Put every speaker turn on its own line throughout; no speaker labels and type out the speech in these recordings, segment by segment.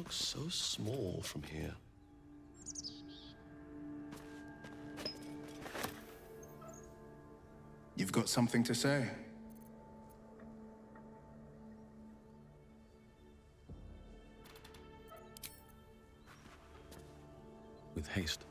looks so small from here.
You've got something to say?
With haste.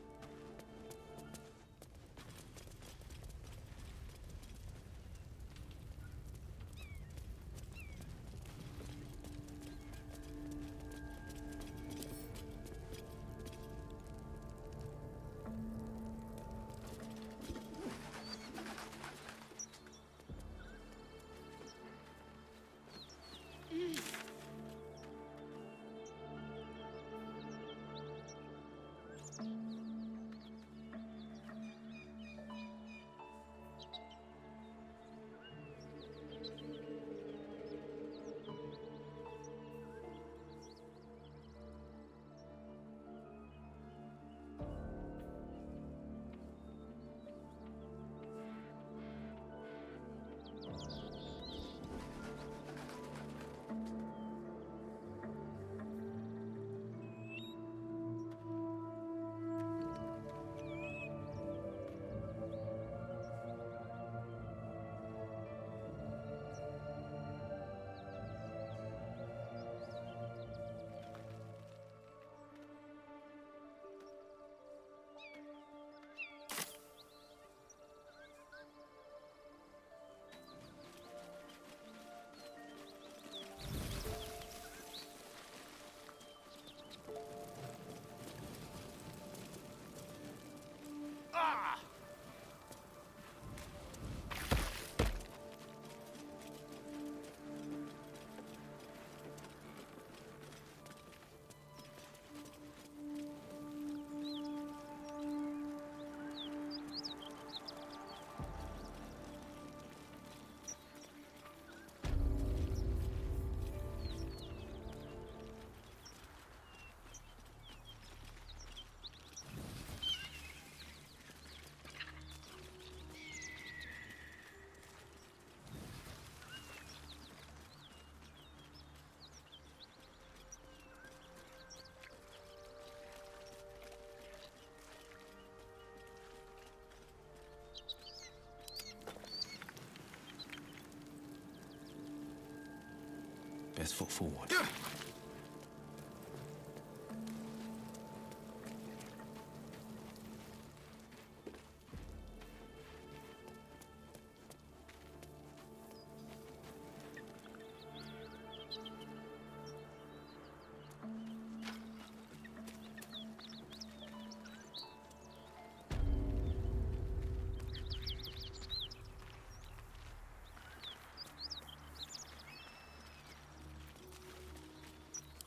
Best foot forward.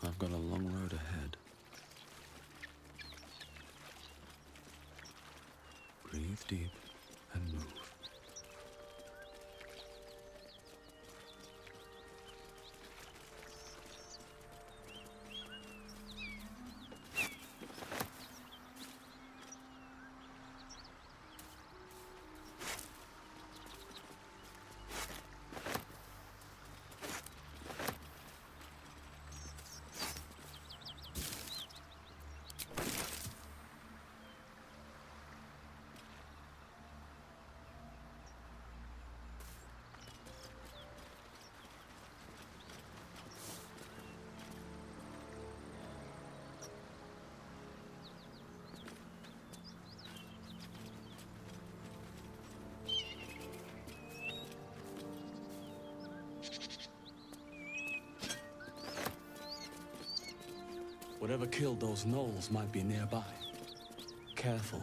I've got a long road ahead. Breathe deep and move. Whatever killed those gnolls might be nearby. Careful.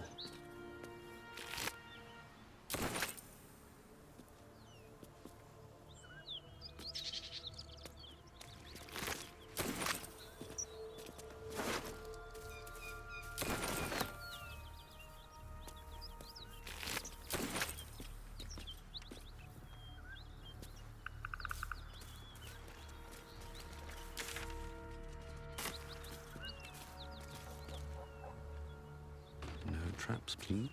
Traps, please.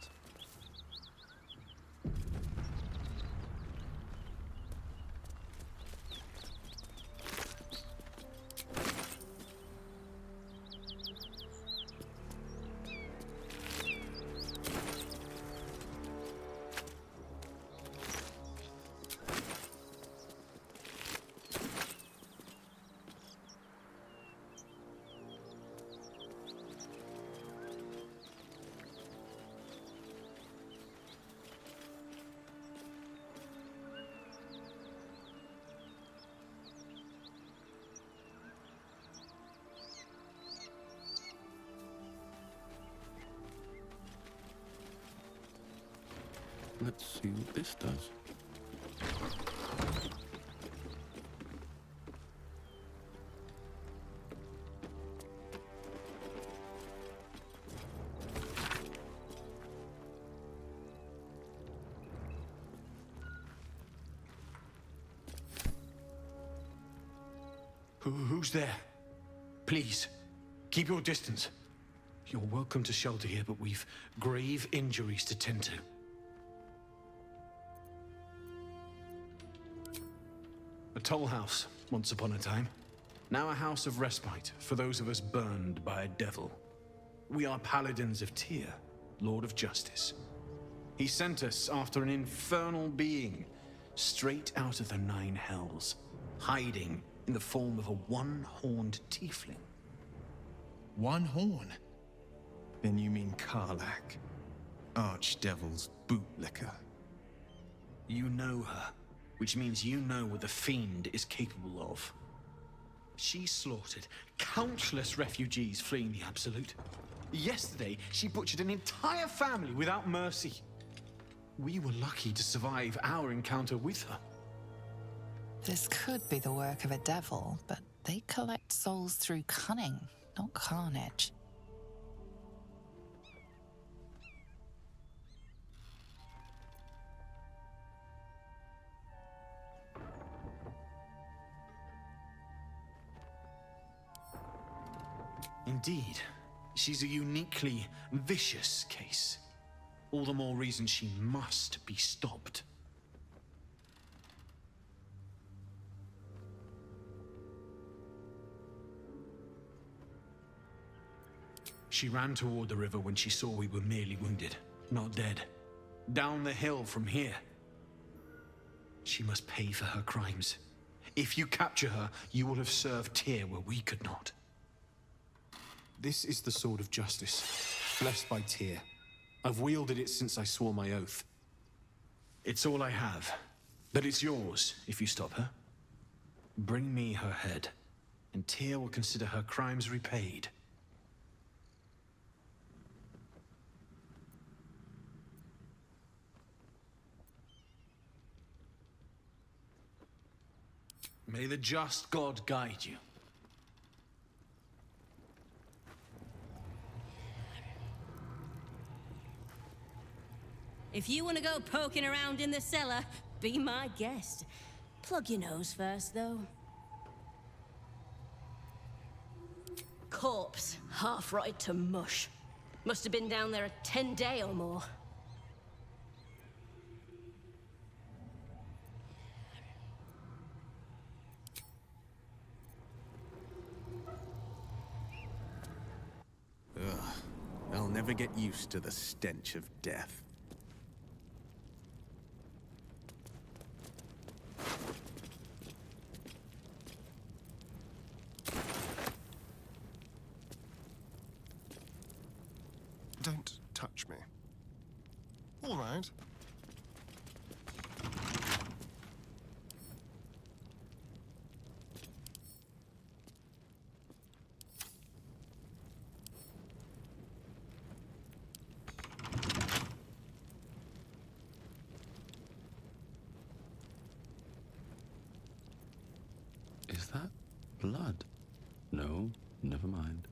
Let's see what this does.
Who's there? Please, keep your distance. You're welcome to shelter here, but we've grave injuries to tend to. A toll house, once upon a time. Now a house of respite for those of us burned by a devil. We are paladins of Tyr, Lord of Justice. He sent us after an infernal being, straight out of the Nine Hells, hiding in the form of a one-horned tiefling.
One horn? Then you mean Karlack, Archdevil's bootlicker.
You know her, which means you know what the Fiend is capable of. She slaughtered countless refugees fleeing the Absolute. Yesterday, she butchered an entire family without mercy. We were lucky to survive our encounter with her.
This could be the work of a devil, but they collect souls through cunning, not carnage.
Indeed, she's a uniquely vicious case. All the more reason she must be stopped. She ran toward the river when she saw we were merely wounded, not dead. Down the hill from here. She must pay for her crimes. If you capture her, you will have served Tyr where we could not. This is the sword of justice, blessed by Tyr. I've wielded it since I swore my oath. It's all I have, but it's yours if you stop her. Bring me her head, and Tyr will consider her crimes repaid. May the just God guide you.
If you want to go poking around in the cellar, be my guest. Plug your nose first, though. Corpse, half rotted to mush. Must have been down there a 10-day or more.
Ugh, I'll never get used to the stench of death. Don't touch me. All right.
Is that blood? No, never mind.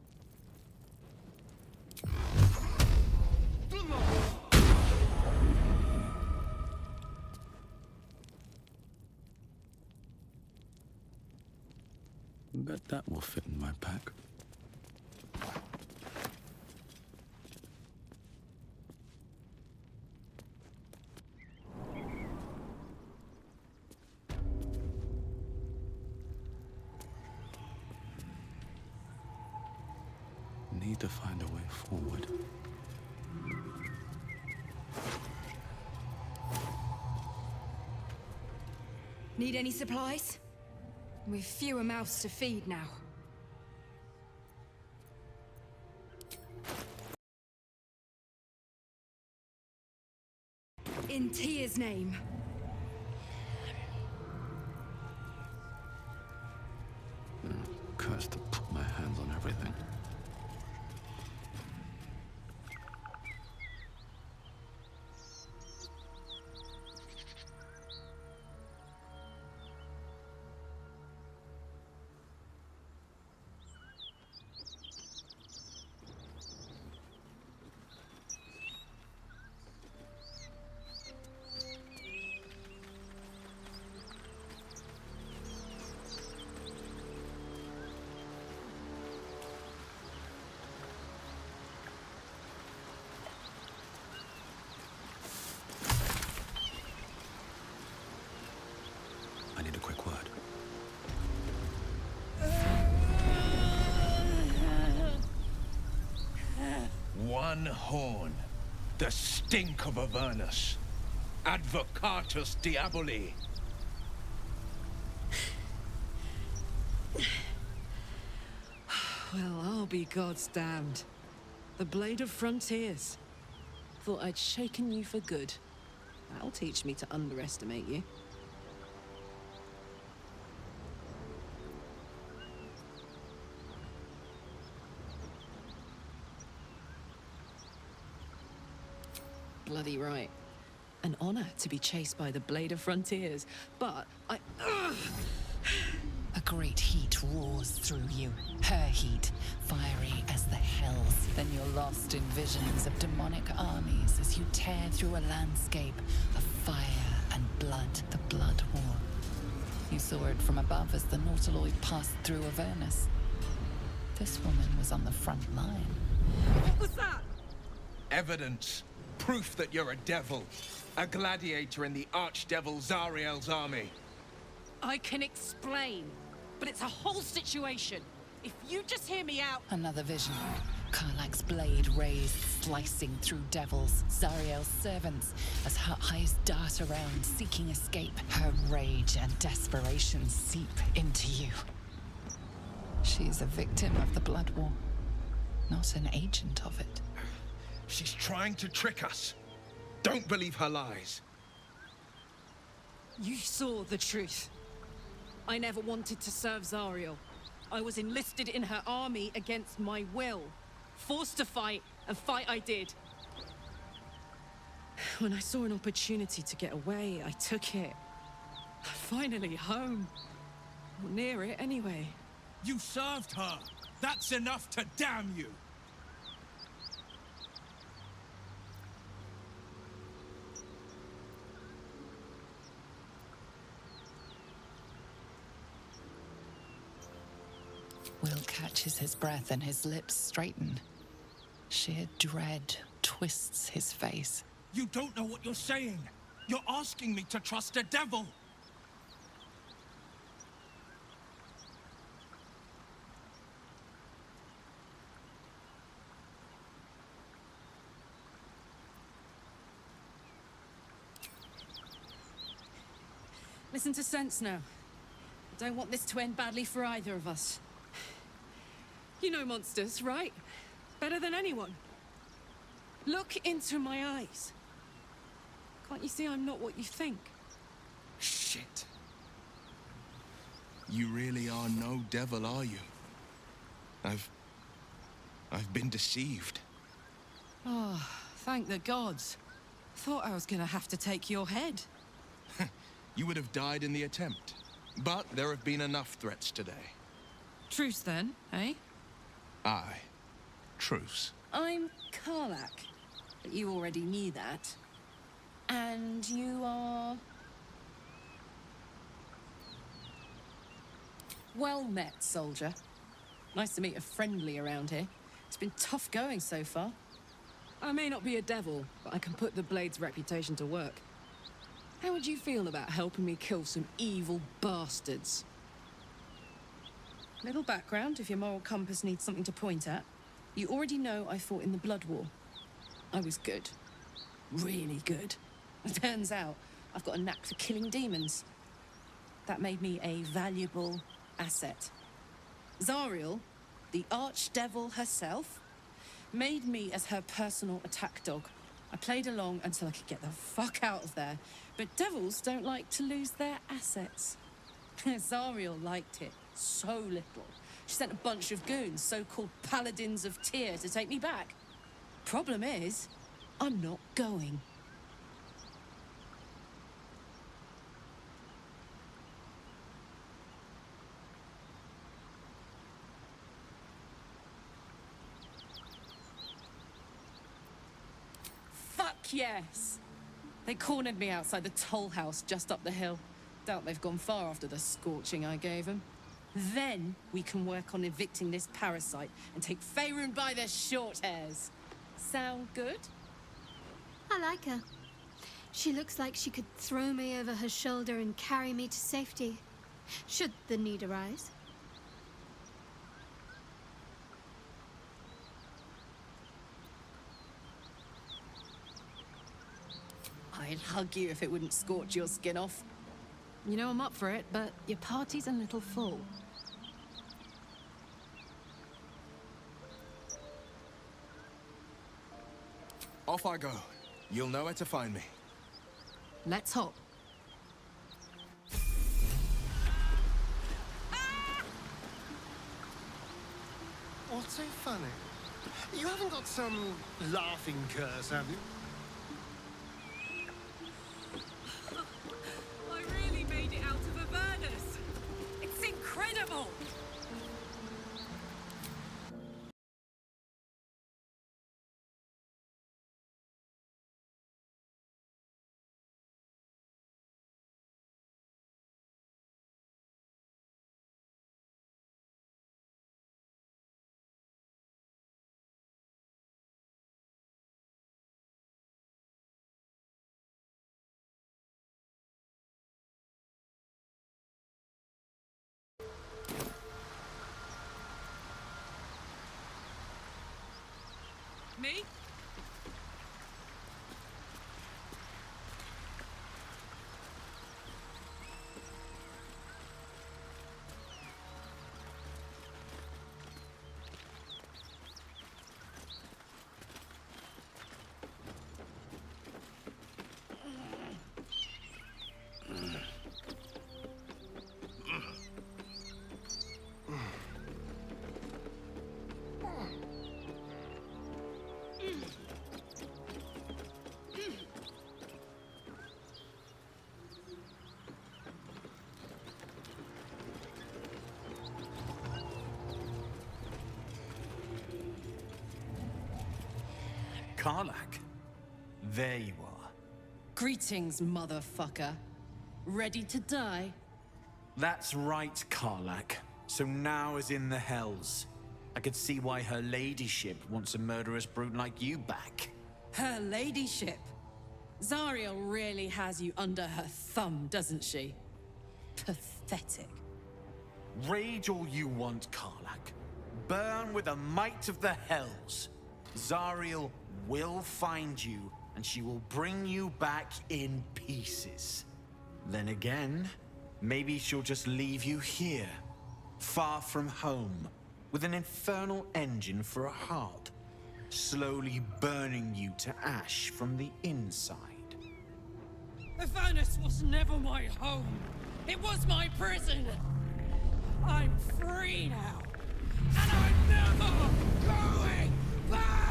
Bet that will fit in my pack. Need to find a way forward.
Need any supplies? We've fewer mouths to feed now. In Tyr's name.
Cursed to put my hands on everything.
One horn. The stink of Avernus. Advocatus diaboli.
Well, I'll be God's damned. The Blade of Frontiers. Thought I'd shaken you for good. That'll teach me to underestimate you. Bloody right. An honor to be chased by the Blade of Frontiers, but I...
A great heat roars through you. Her heat, fiery as the hells. Then you're lost in visions of demonic armies as you tear through a landscape of fire and blood. The Blood War. You saw it from above as the Nautiloid passed through Avernus. This woman was on the front line.
What was that?
Evidence. Proof that you're a devil. A gladiator in the archdevil Zariel's army.
I can explain, but it's a whole situation. If you just hear me out...
Another vision. Karlack's blade raised, slicing through devils, Zariel's servants, as her eyes dart around, seeking escape. Her rage and desperation seep into you. She's a victim of the Blood War, not an agent of it.
She's trying to trick us. Don't believe her lies.
You saw the truth. I never wanted to serve Zariel. I was enlisted in her army against my will. Forced to fight, and fight I did. When I saw an opportunity to get away, I took it. Finally home. Or near it, anyway.
You served her. That's enough to damn you.
Will catches his breath and his lips straighten. Sheer dread twists his face.
You don't know what you're saying. You're asking me to trust a devil.
Listen to sense now. I don't want this to end badly for either of us. You know monsters, right? Better than anyone. Look into my eyes. Can't you see I'm not what you think?
Shit. You really are no devil, are you? I've been deceived.
Oh, thank the gods. Thought I was gonna have to take your head.
You would have died in the attempt. But there have been enough threats today.
Truce then, eh?
Aye. Truce.
I'm Karlack, but you already knew that. And you are... Well met, soldier. Nice to meet a friendly around here. It's been tough going so far. I may not be a devil, but I can put the Blade's reputation to work. How would you feel about helping me kill some evil bastards? Little background, if your moral compass needs something to point at. You already know I fought in the Blood War. I was good. Really good. It turns out I've got a knack for killing demons. That made me a valuable asset. Zariel, the archdevil herself, made me as her personal attack dog. I played along until I could get the fuck out of there. But devils don't like to lose their assets. Zariel liked it so little. She sent a bunch of goons, so-called paladines of Tyr, to take me back. Problem is, I'm not going. Fuck yes! They cornered me outside the toll house just up the hill. Doubt they've gone far after the scorching I gave them. Then we can work on evicting this parasite and take Faerun by the short hairs. Sound good?
I like her. She looks like she could throw me over her shoulder and carry me to safety, should the need arise.
I'd hug you if it wouldn't scorch your skin off.
You know I'm up for it, but your party's a little full.
Off I go. You'll know where to find me.
Let's hop.
What's so funny? You haven't got some laughing curse, have you?
I really made it out of Avernus. It's incredible! Me?
Karlack. There you are.
Greetings, motherfucker. Ready to die?
That's right, Karlack. So now is in the hells. I could see why her ladyship wants a murderous brute like you back.
Her ladyship. Zariel really has you under her thumb, doesn't she? Pathetic.
Rage all you want, Karlack. Burn with the might of the hells. Zariel will find you, and she will bring you back in pieces. Then again, maybe she'll just leave you here, far from home, with an infernal engine for a heart, slowly burning you to ash from the inside.
Avernus was never my home. It was my prison. I'm free now, and I'm never going back!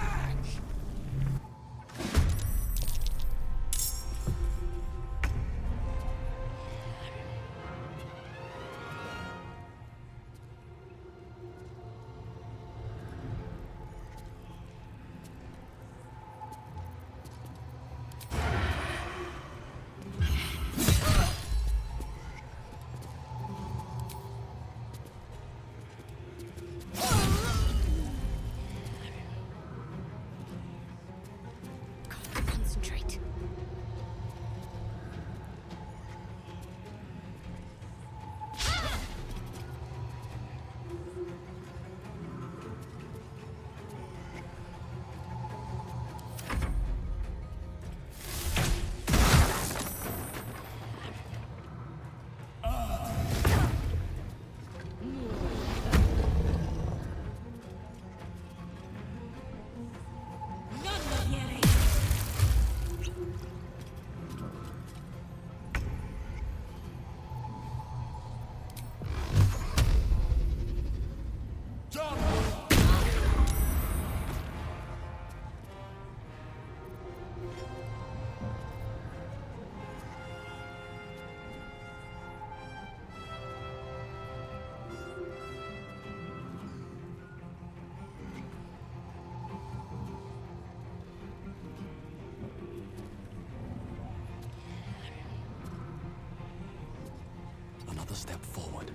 Concentrate.
Another step forward.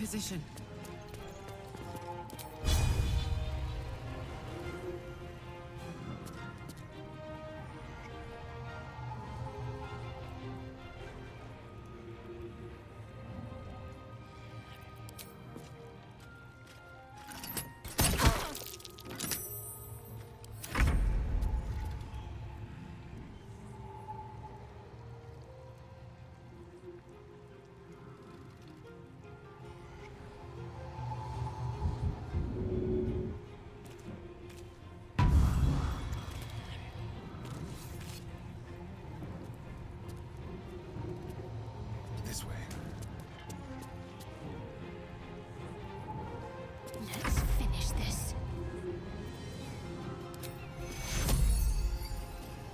position.
This way.
Let's finish this.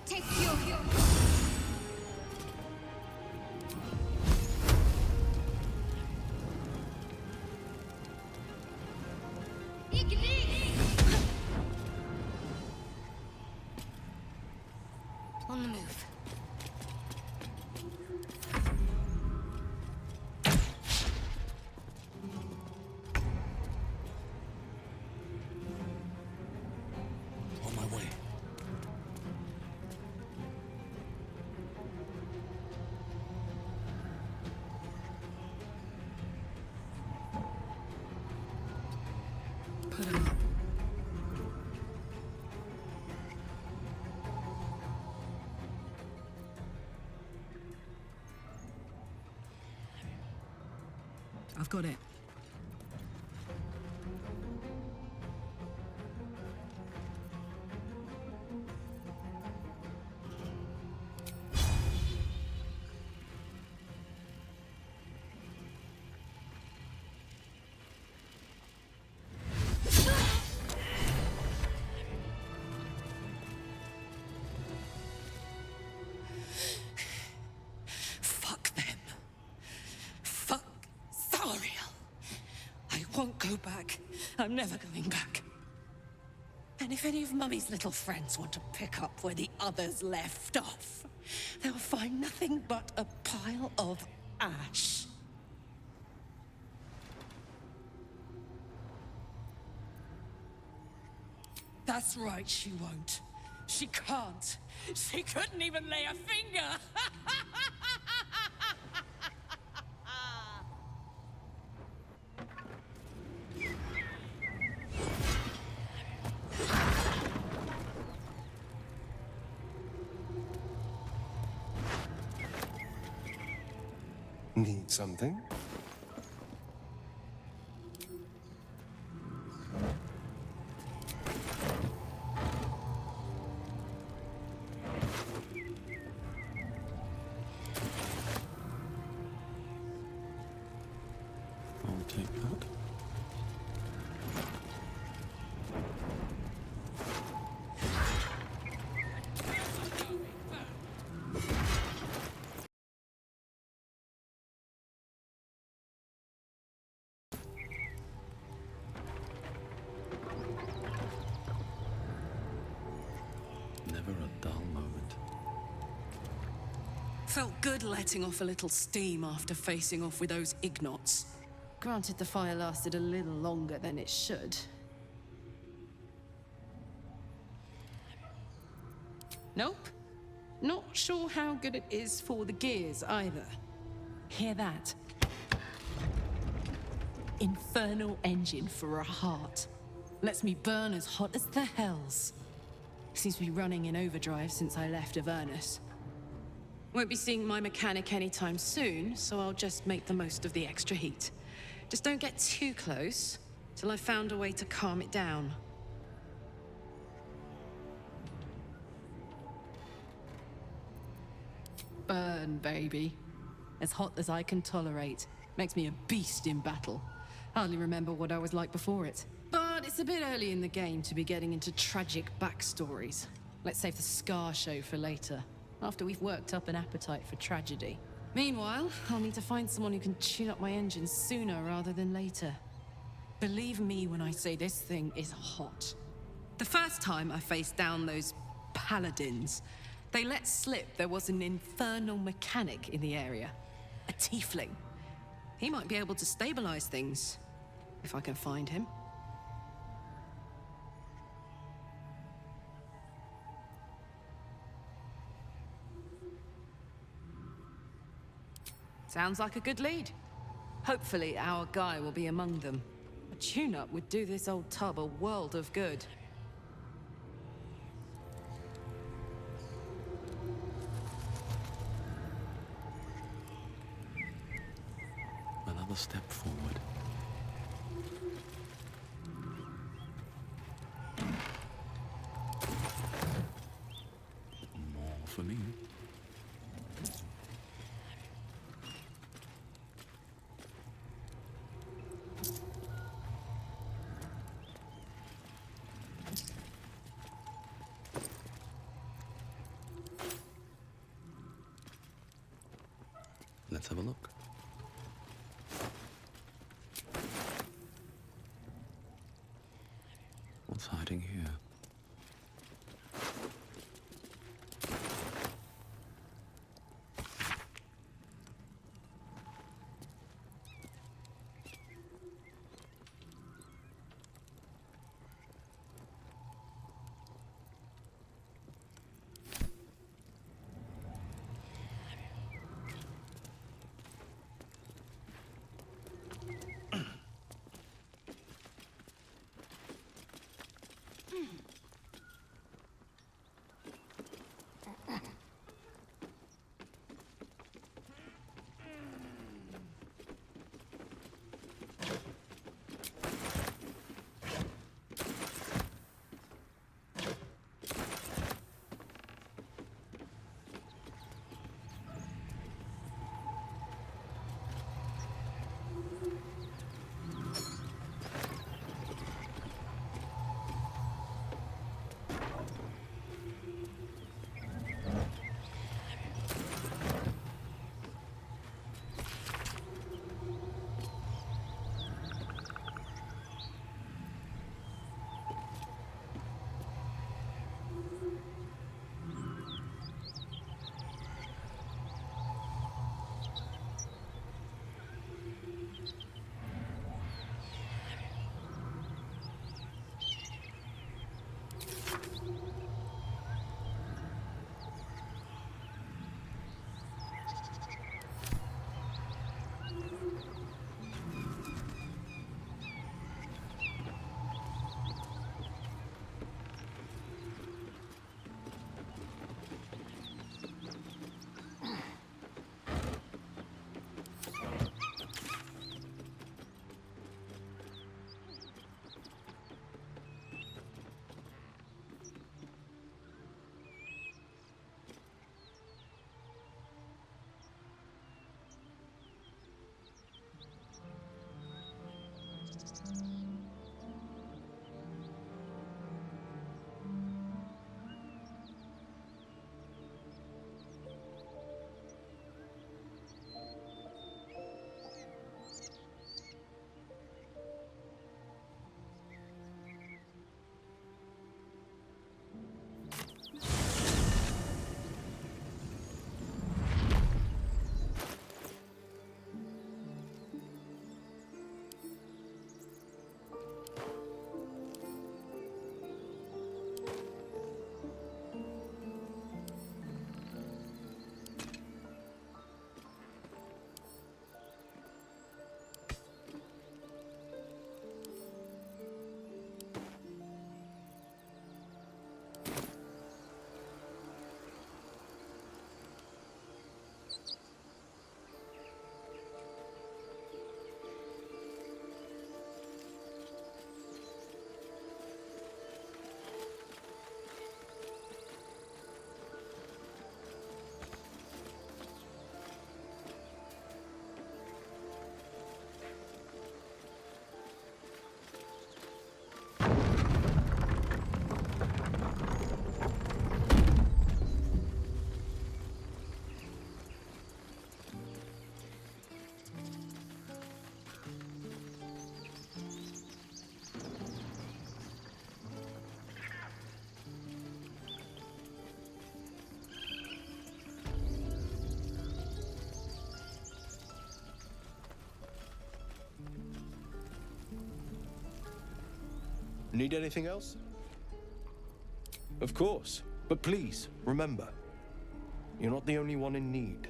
Take your heal. On the move.
On my way.
Put 'em up. I've got it. Fuck them. Fuck Zariel. I won't go back. I'm never going back. And if any of Mummy's little friends want to pick up where the others left off, they'll find nothing but a pile of ash. That's right, she won't. She can't. She couldn't even lay a finger.
Need something?
I'll take that. Never a dull moment.
Felt good letting off a little steam after facing off with those ignots. Granted, the fire lasted a little longer than it should. Nope. Not sure how good it is for the gears either. Hear that? Infernal engine for a heart. Lets me burn as hot as the hells. Seems to be running in overdrive since I left Avernus. Won't be seeing my mechanic anytime soon, so I'll just make the most of the extra heat. Just don't get too close till I've found a way to calm it down. Burn, baby. As hot as I can tolerate. Makes me a beast in battle. Hardly remember what I was like before it. But it's a bit early in the game to be getting into tragic backstories. Let's save the scar show for later, after we've worked up an appetite for tragedy. Meanwhile, I'll need to find someone who can tune up my engine sooner rather than later. Believe me when I say this thing is hot. The first time I faced down those paladines, they let slip there was an infernal mechanic in the area. A tiefling. He might be able to stabilize things, if I can find him. Sounds like a good lead. Hopefully our guy will be among them. A tune-up would do this old tub a world of good.
Another step forward. More for me. Let's have a look. What's hiding here?
Need anything else? Of course, but please, remember, you're not the only one in need.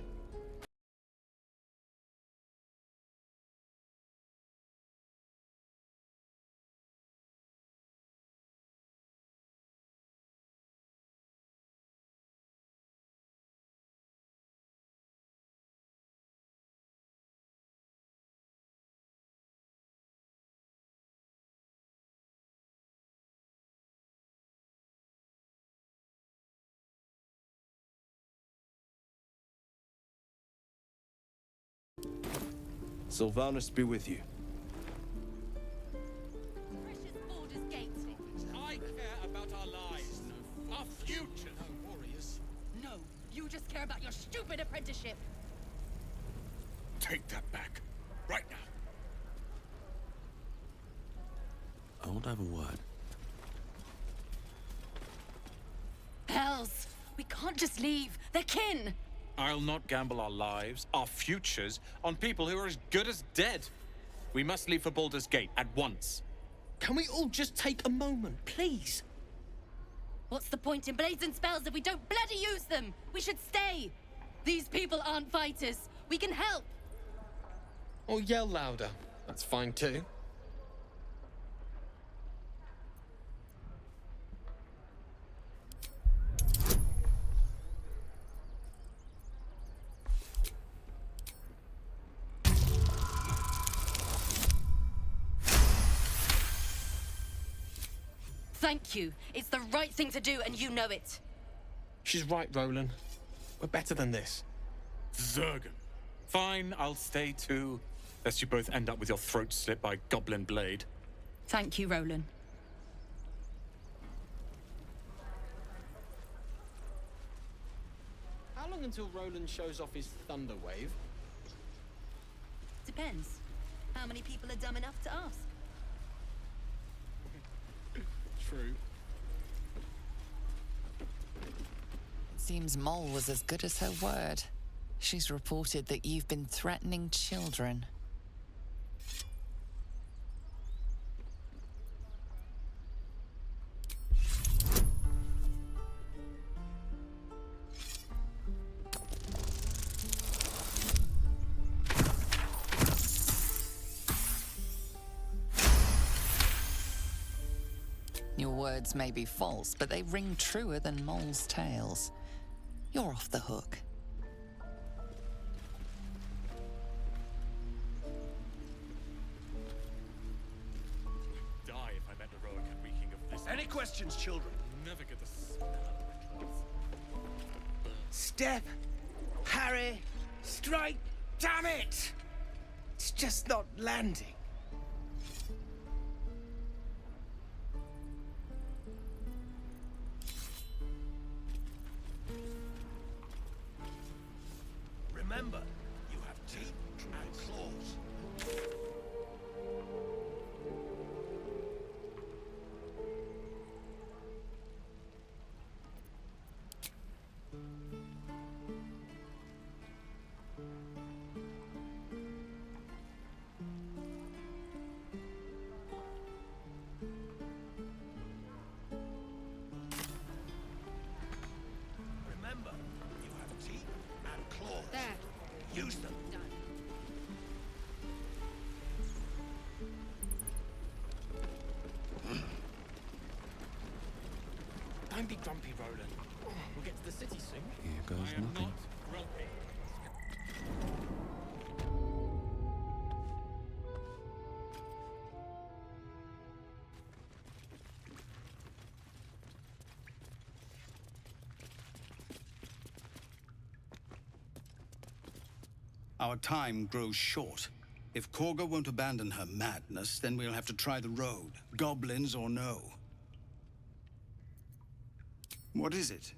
Sylvanus be with you.
Precious Baldur's Gate.
I care about our lives, our future.
No, warriors.
No, you just care about your stupid apprenticeship.
Take that back, right now.
I want to have a word.
Hells! We can't just leave. They're kin!
I'll not gamble our lives, our futures, on people who are as good as dead. We must leave for Baldur's Gate at once.
Can we all just take a moment, please?
What's the point in blazing spells if we don't bloody use them? We should stay! These people aren't fighters. We can help!
Or yell louder. That's fine too.
Thank you. It's the right thing to do, and you know it.
She's right, Roland. We're better than this.
Zergan. Fine, I'll stay too. Lest you both end up with your throats slit by goblin blade.
Thank you, Roland.
How long until Roland shows off his thunder wave?
Depends. How many people are dumb enough to ask?
True.
Seems Mole was as good as her word. She's reported that you've been threatening children. Your words may be false, but they ring truer than Mole's tales. You're off the hook.
Die if I met a Roic reeking of this.
Any questions, children?
Never get the smell out of my clothes.
Step, parry, strike, damn it! It's just not landing. Remember, you have teeth and claws. Remember, you have teeth and claws.
There.
Use them.
Done.
Don't be grumpy, Roland. We'll get to the city soon.
Here goes
I am
nothing.
not grumpy.
Our time grows short. If Korga won't abandon her madness, then we'll have to try the road, goblins or no. What is it?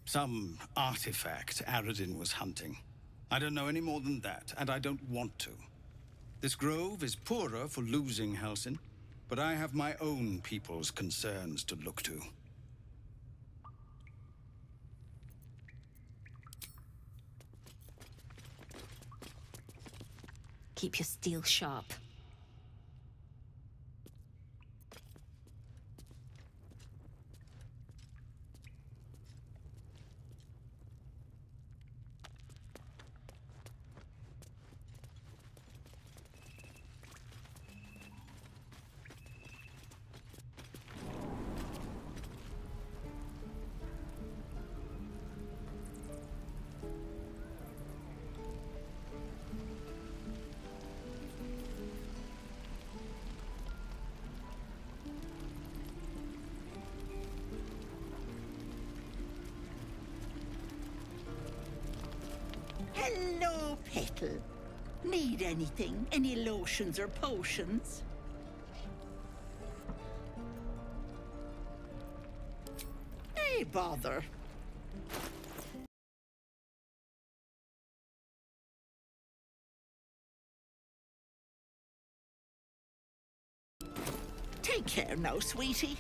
Some artifact Aradin was hunting. I don't know any more than that, and I don't want to. This grove is poorer for losing Halsin, but I have my own people's concerns to look to.
Keep your steel sharp.
Hello, Petal. Need anything? Any lotions or potions? Hey, bother. Take care now, sweetie.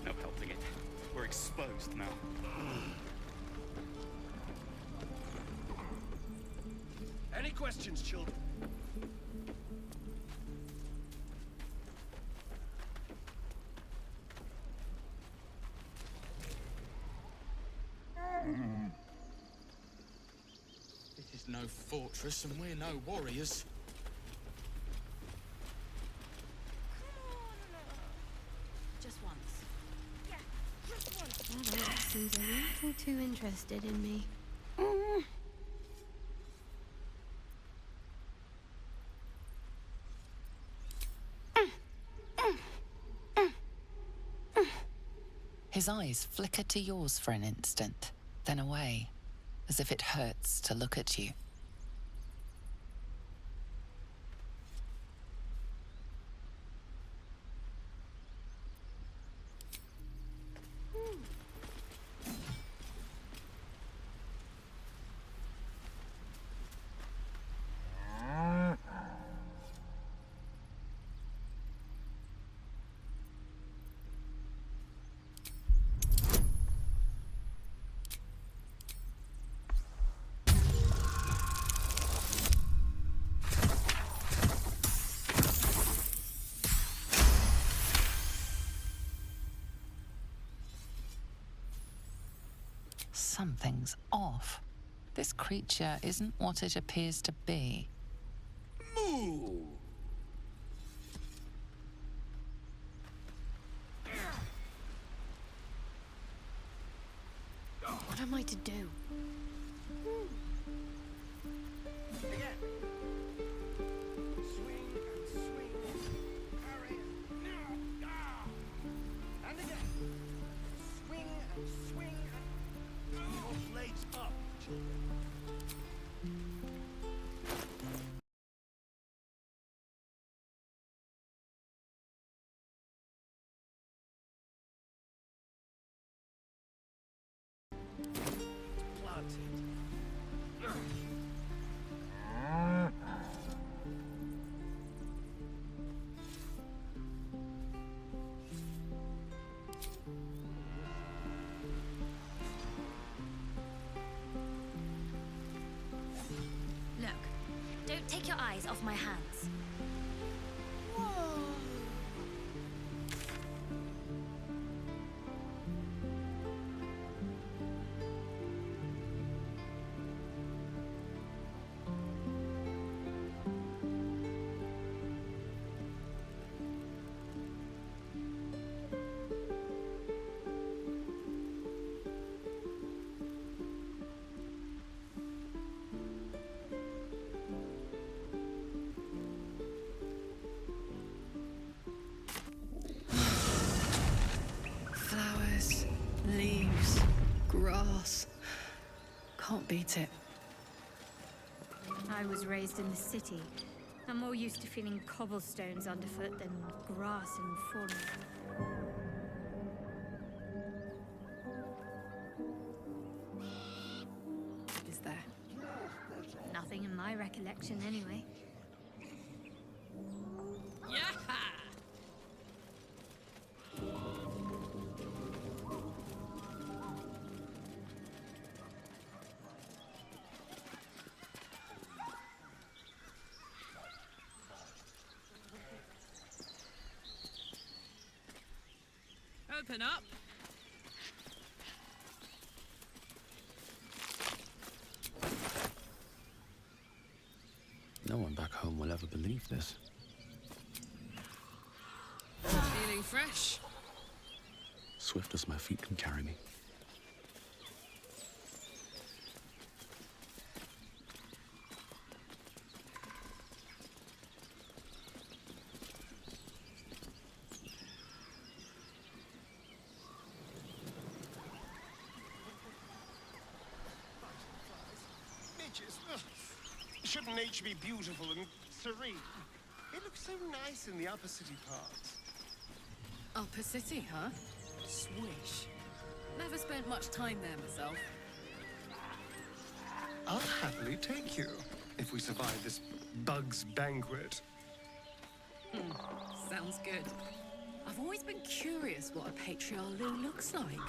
No helping it. We're exposed now.
Any questions, children?
This is no fortress, and we're no warriors.
Just once.
Yeah, just once. That seems a little too interested in me.
His eyes flicker to yours for an instant, then away, as if it hurts to look at you. Something's off. This creature isn't what it appears to be.
Moo!
What am I to do?
Again. Swing and swing. Parry. No. Ah. And again. Swing and swing and... Your blades up, children.
Look, don't take your eyes off my hands.
Flowers, leaves, grass. Can't beat it.
I was raised in the city. I'm more used to feeling cobblestones underfoot than grass and falling.
Is there?
Nothing in my recollection, anyway.
Yaha!
Open up.
No one back home will ever believe this.
Feeling fresh?
Swift as my feet can carry me.
Midges. Ugh. Shouldn't nature be beautiful and serene? It looks so nice in the upper city parts.
Upper City, huh? Swish. Never spent much time there myself.
I'll happily take you, if we survive this bug's banquet.
Sounds good. I've always been curious what a patriarch looks like.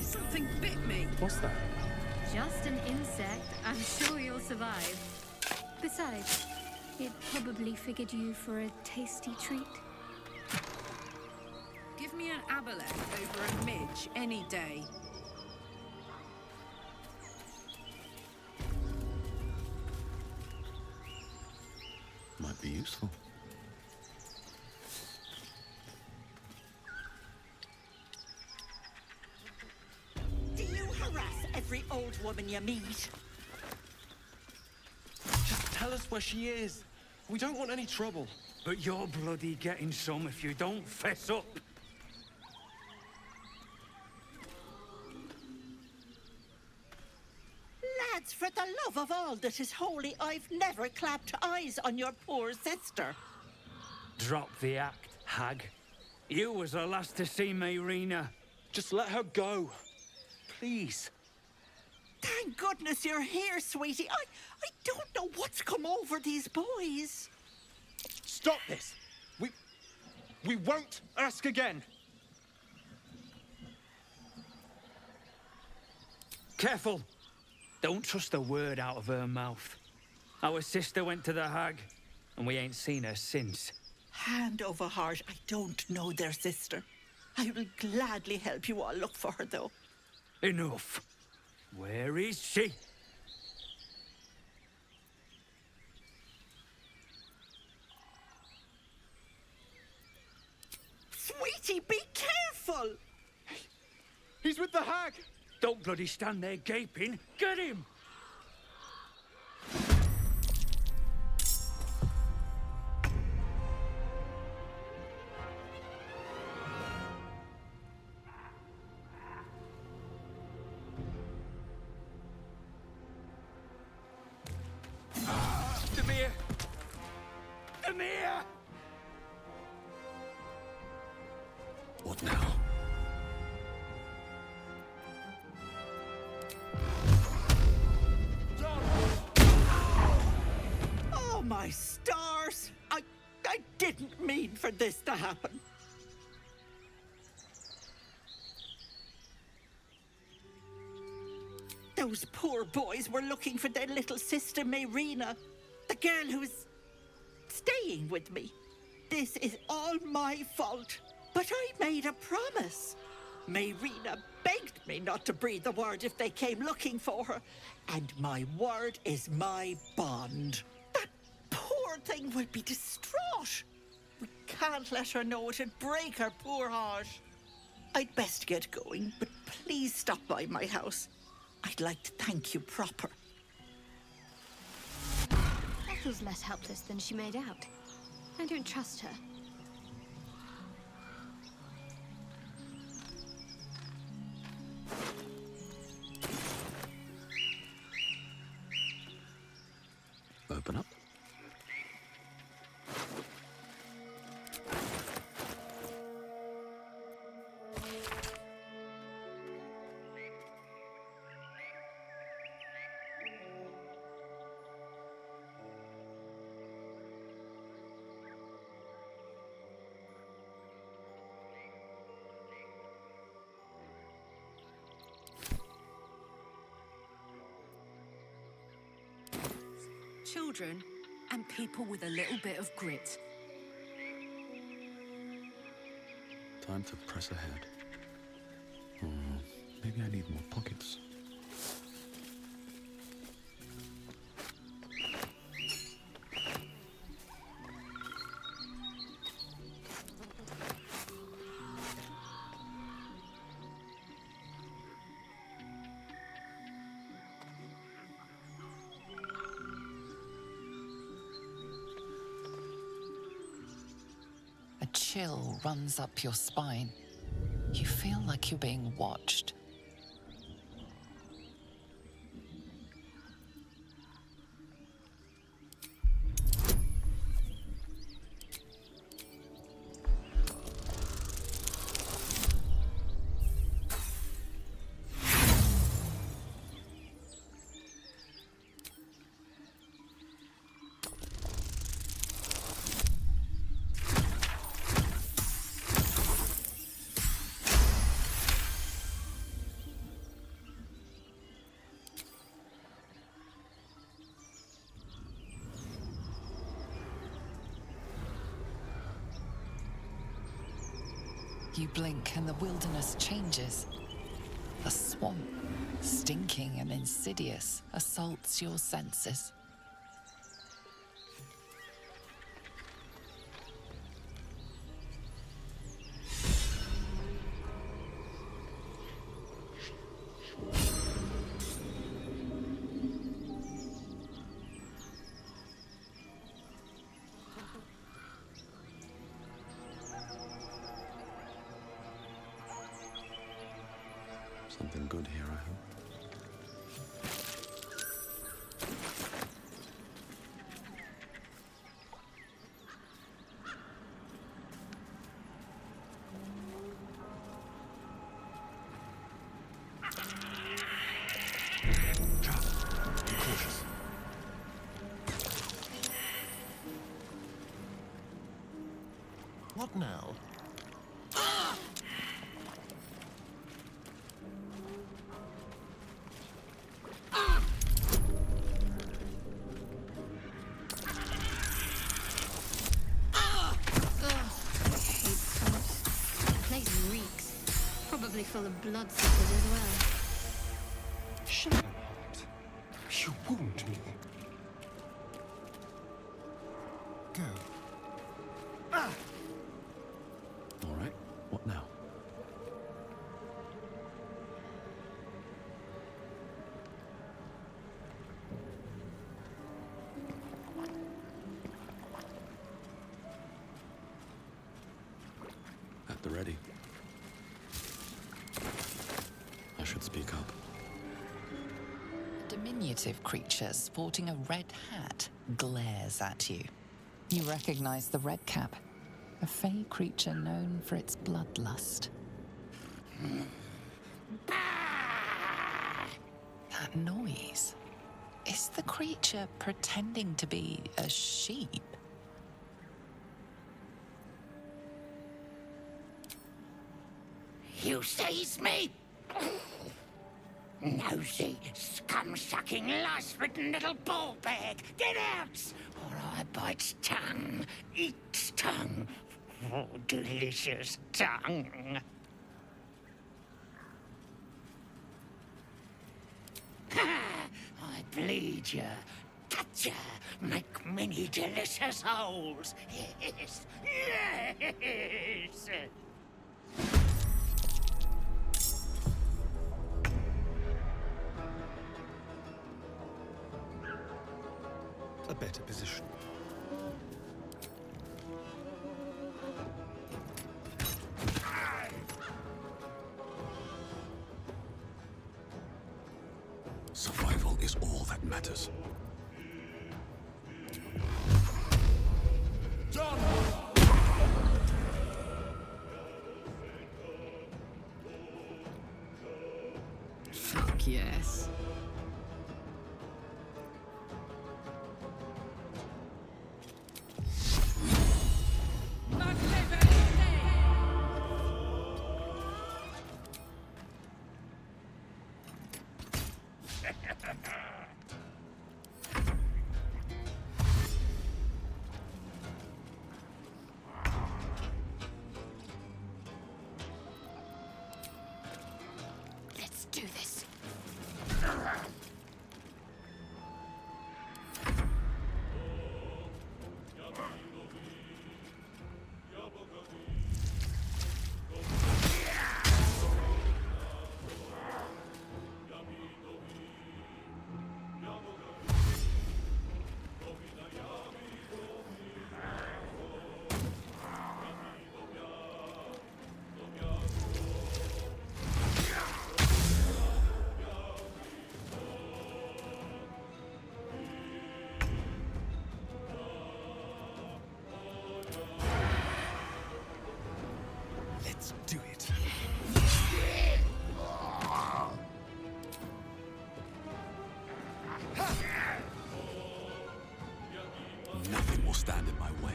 Something bit me.
What's that?
Just an insect. I'm sure you'll survive. Besides, it probably figured you for a tasty treat.
Give me an abaleth over a midge any day.
Might be useful.
Do you harass every old woman you meet?
Just tell us where she is. We don't want any trouble.
But you're bloody getting some if you don't fess up.
Lads, for the love of all that is holy, I've never clapped eyes on your poor sister.
Drop the act, hag. You was the last to see Mizora.
Just let her go. Please.
Thank goodness you're here, sweetie. I don't know what's come over these boys.
Stop this. We won't ask again.
Careful. Don't trust a word out of her mouth. Our sister went to the hag, and we ain't seen her since.
Hand over heart, I don't know their sister. I will gladly help you all look for her, though.
Enough. Where is she?
Sweetie, be careful!
He's with the hag!
Don't bloody stand there gaping. Get him!
What now?
Oh, my stars! I didn't mean for this to happen. Those poor boys were looking for their little sister, Mizora, the girl who's staying with me. This is all my fault. But I made a promise. Mizora begged me not to breathe a word if they came looking for her. And my word is my bond. That poor thing will be distraught. We can't let her know. It'd break her poor heart. I'd best get going, but please stop by my house. I'd like to thank you proper.
Ethel's less helpless than she made out. I don't trust her.
Open up.
children, and people with a little bit of grit.
Time to press ahead. Maybe I need more pockets.
A chill runs up your spine. You feel like you're being watched. You blink and the wilderness changes. A swamp, stinking and insidious, assaults your senses.
Something good here, I hope. Be cautious.
What now?
Full of bloodsuckers as well.
Shadowheart, you wound me. Go.
All right, what now? At the ready. Should speak up.
A diminutive creature sporting a red hat glares at you. You recognize the red cap, a fey creature known for its bloodlust. That noise. Is the creature pretending to be a sheep?
You seize me? Nosy, scum-sucking, lice-ridden little ball bag! Get out! Or I bite tongue, eat tongue. Oh, delicious tongue. Ha! I bleed ya, cut ya, make many delicious holes. Yes, yes!
A better position.
Survival is all that matters.
Done!
Fuck yes.
Nothing will stand in my way.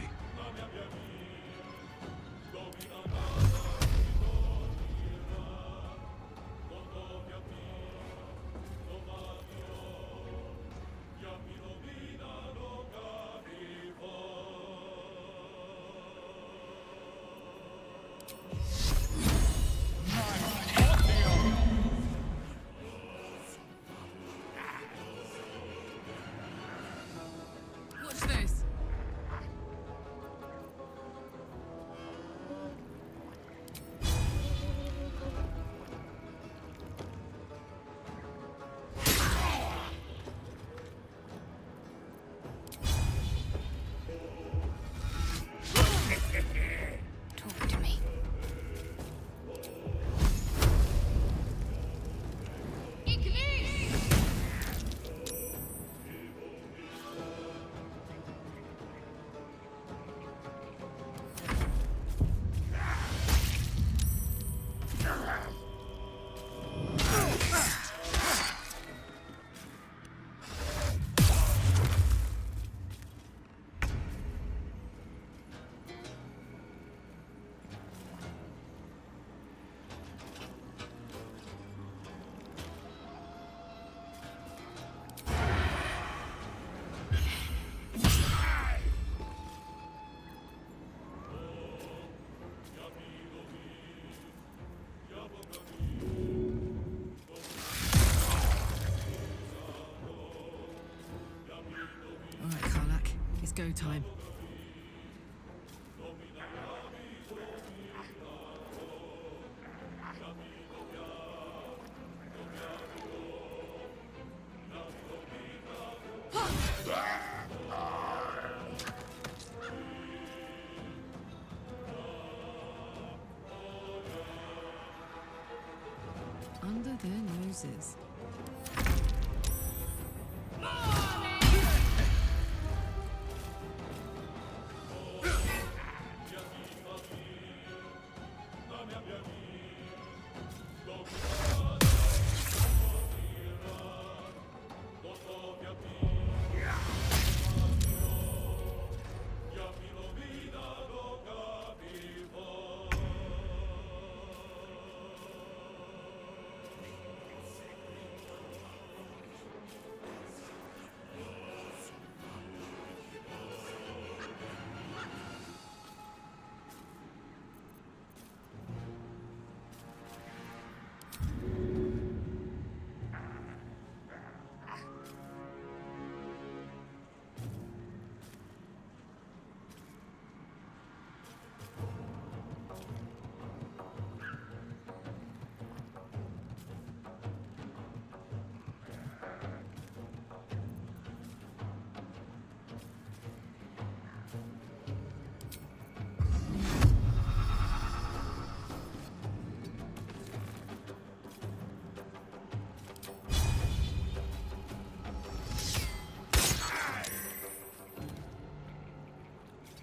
Watch this.
Talk to me.
All right, Karlack. It's go time. Under their noses.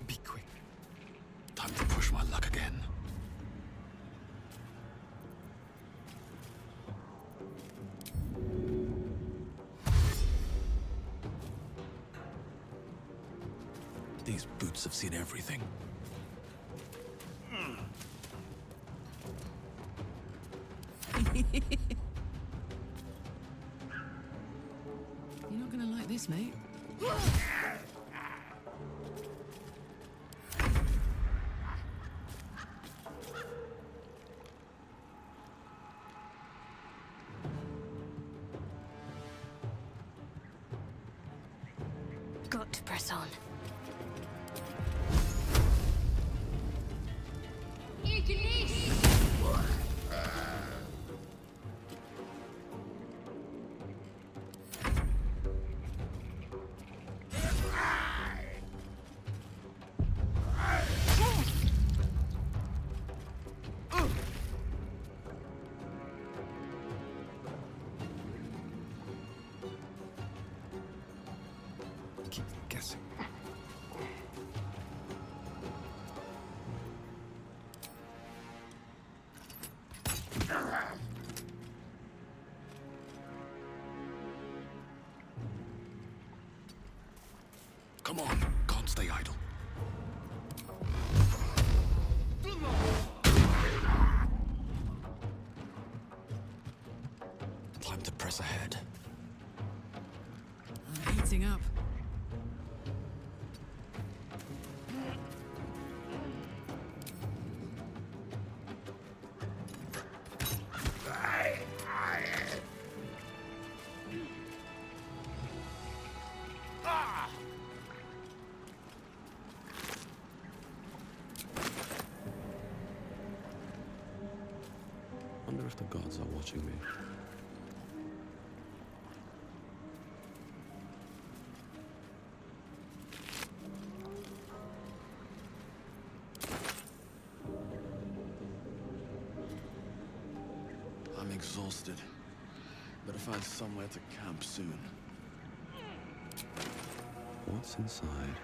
Be quick. Time to push my luck again. These boots have seen everything.
You're not gonna like this, mate.
Got to press on.
Keep guessing.
Come on,
stay idle. Time to press ahead.
I'm heating up.
Wonder if the gods are watching me. I'm exhausted. Better find somewhere to camp soon. What's inside?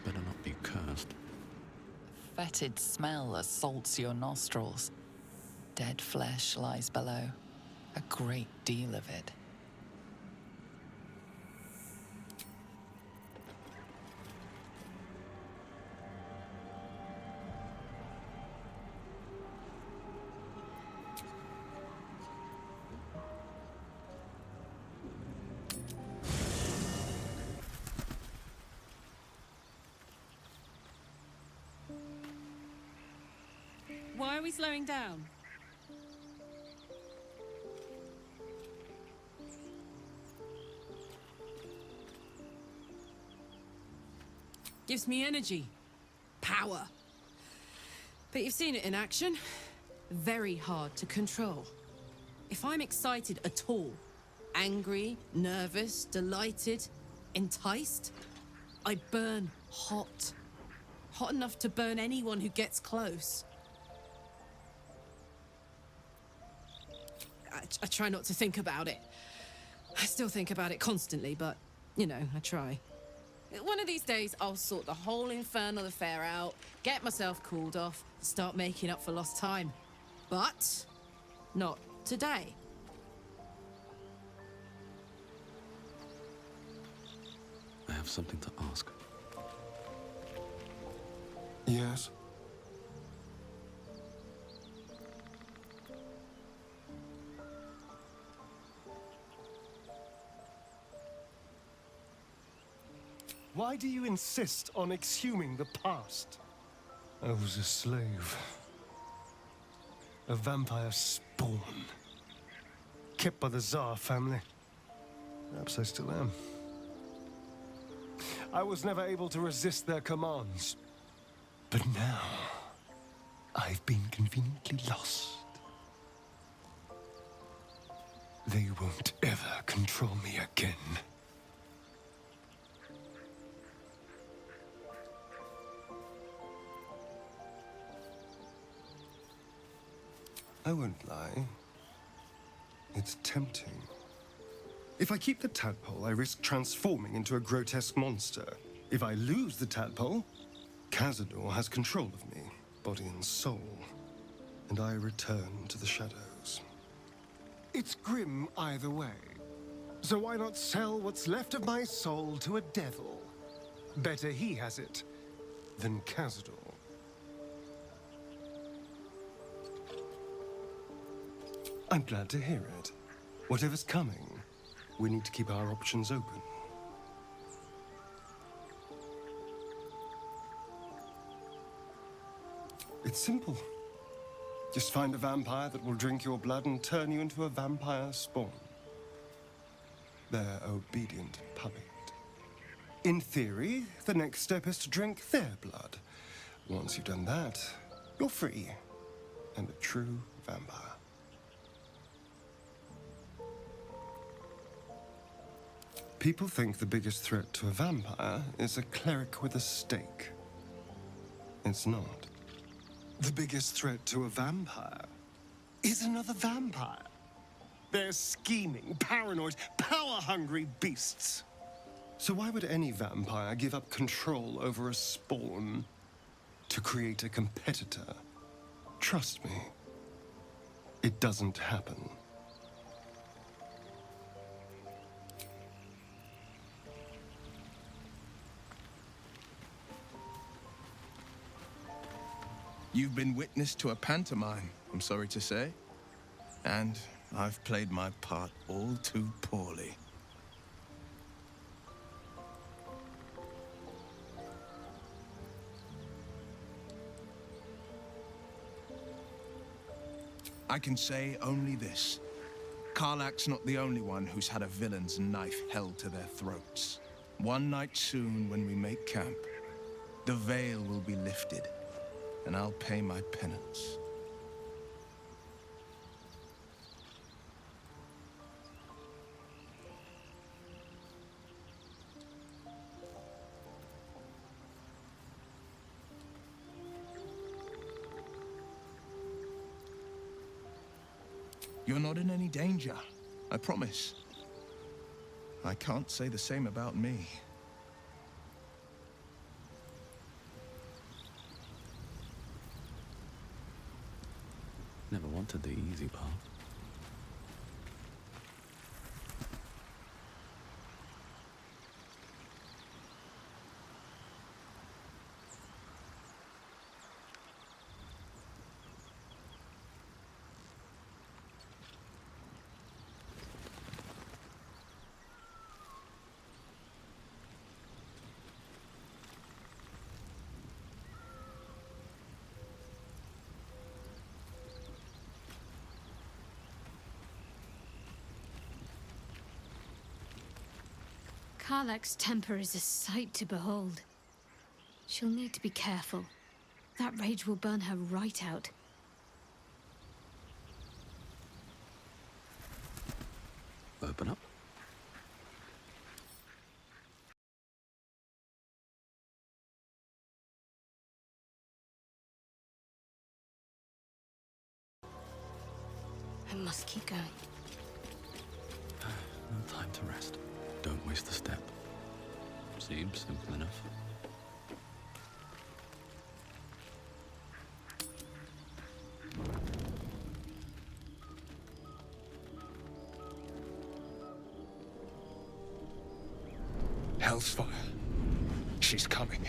Better not be cursed.
Fetid smell assaults your nostrils. Dead flesh lies below. A great deal of it.
Why are we slowing down? Gives me energy. Power. But you've seen it in action. Very hard to control. If I'm excited at all, angry, nervous, delighted, enticed, I burn hot. Hot enough to burn anyone who gets close. I try not to think about it. I still think about it constantly, but, you know, I try. One of these days, I'll sort the whole infernal affair out, get myself cooled off, start making up for lost time. But not today.
I have something to ask.
Yes?
Why do you insist on exhuming the past? I was a slave. A vampire spawn. Kept by the Tsar family. Perhaps I still am. I was never able to resist their commands. But now, I've been conveniently lost. They won't ever control me again.
I won't lie. It's tempting. If I keep the tadpole, I risk transforming into a grotesque monster. If I lose the tadpole, Cazador has control of me, body and soul, and I return to the shadows.
It's grim either way. So why not sell what's left of my soul to a devil? Better he has it than Cazador.
I'm glad to hear it. Whatever's coming, we need to keep our options open. It's simple. Just find a vampire that will drink your blood and turn you into a vampire spawn. Their obedient puppet. In theory, the next step is to drink their blood. Once you've done that, you're free and a true vampire. People think the biggest threat to a vampire is a cleric with a stake. It's not. The biggest threat to a vampire is another vampire. They're scheming, paranoid, power-hungry beasts. So why would any vampire give up control over a spawn to create a competitor? Trust me, it doesn't happen.
You've been witness to a pantomime, I'm sorry to say. And I've played my part all too poorly. I can say only this. Karlack's not the only one who's had a villain's knife held to their throats. One night soon, when we make camp, the veil will be lifted, and I'll pay my penance. You're not in any danger, I promise. I can't say the same about me.
Never wanted the easy path.
Karlack's temper is a sight to behold. She'll need to be careful. That rage will burn her right out.
Open up.
I must keep going.
No time to rest. Don't waste a step. Seems simple enough.
Hell's fire. She's coming.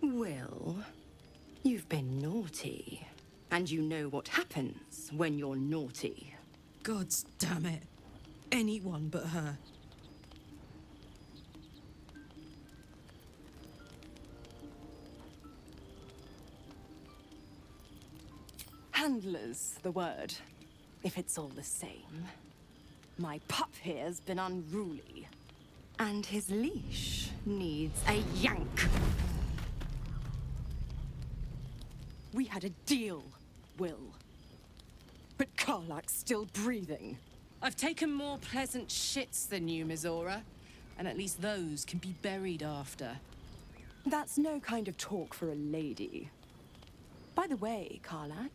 Well, you've been naughty. And you know what happens when you're naughty.
Gods damn it. Anyone but her.
Handler's the word, if it's all the same. My pup here's been unruly. And his leash needs a yank. We had a deal, Will. But Karlack's still breathing. I've taken more pleasant shits than you, Mizora. And at least those can be buried after. That's no kind of talk for a lady. By the way, Karlack,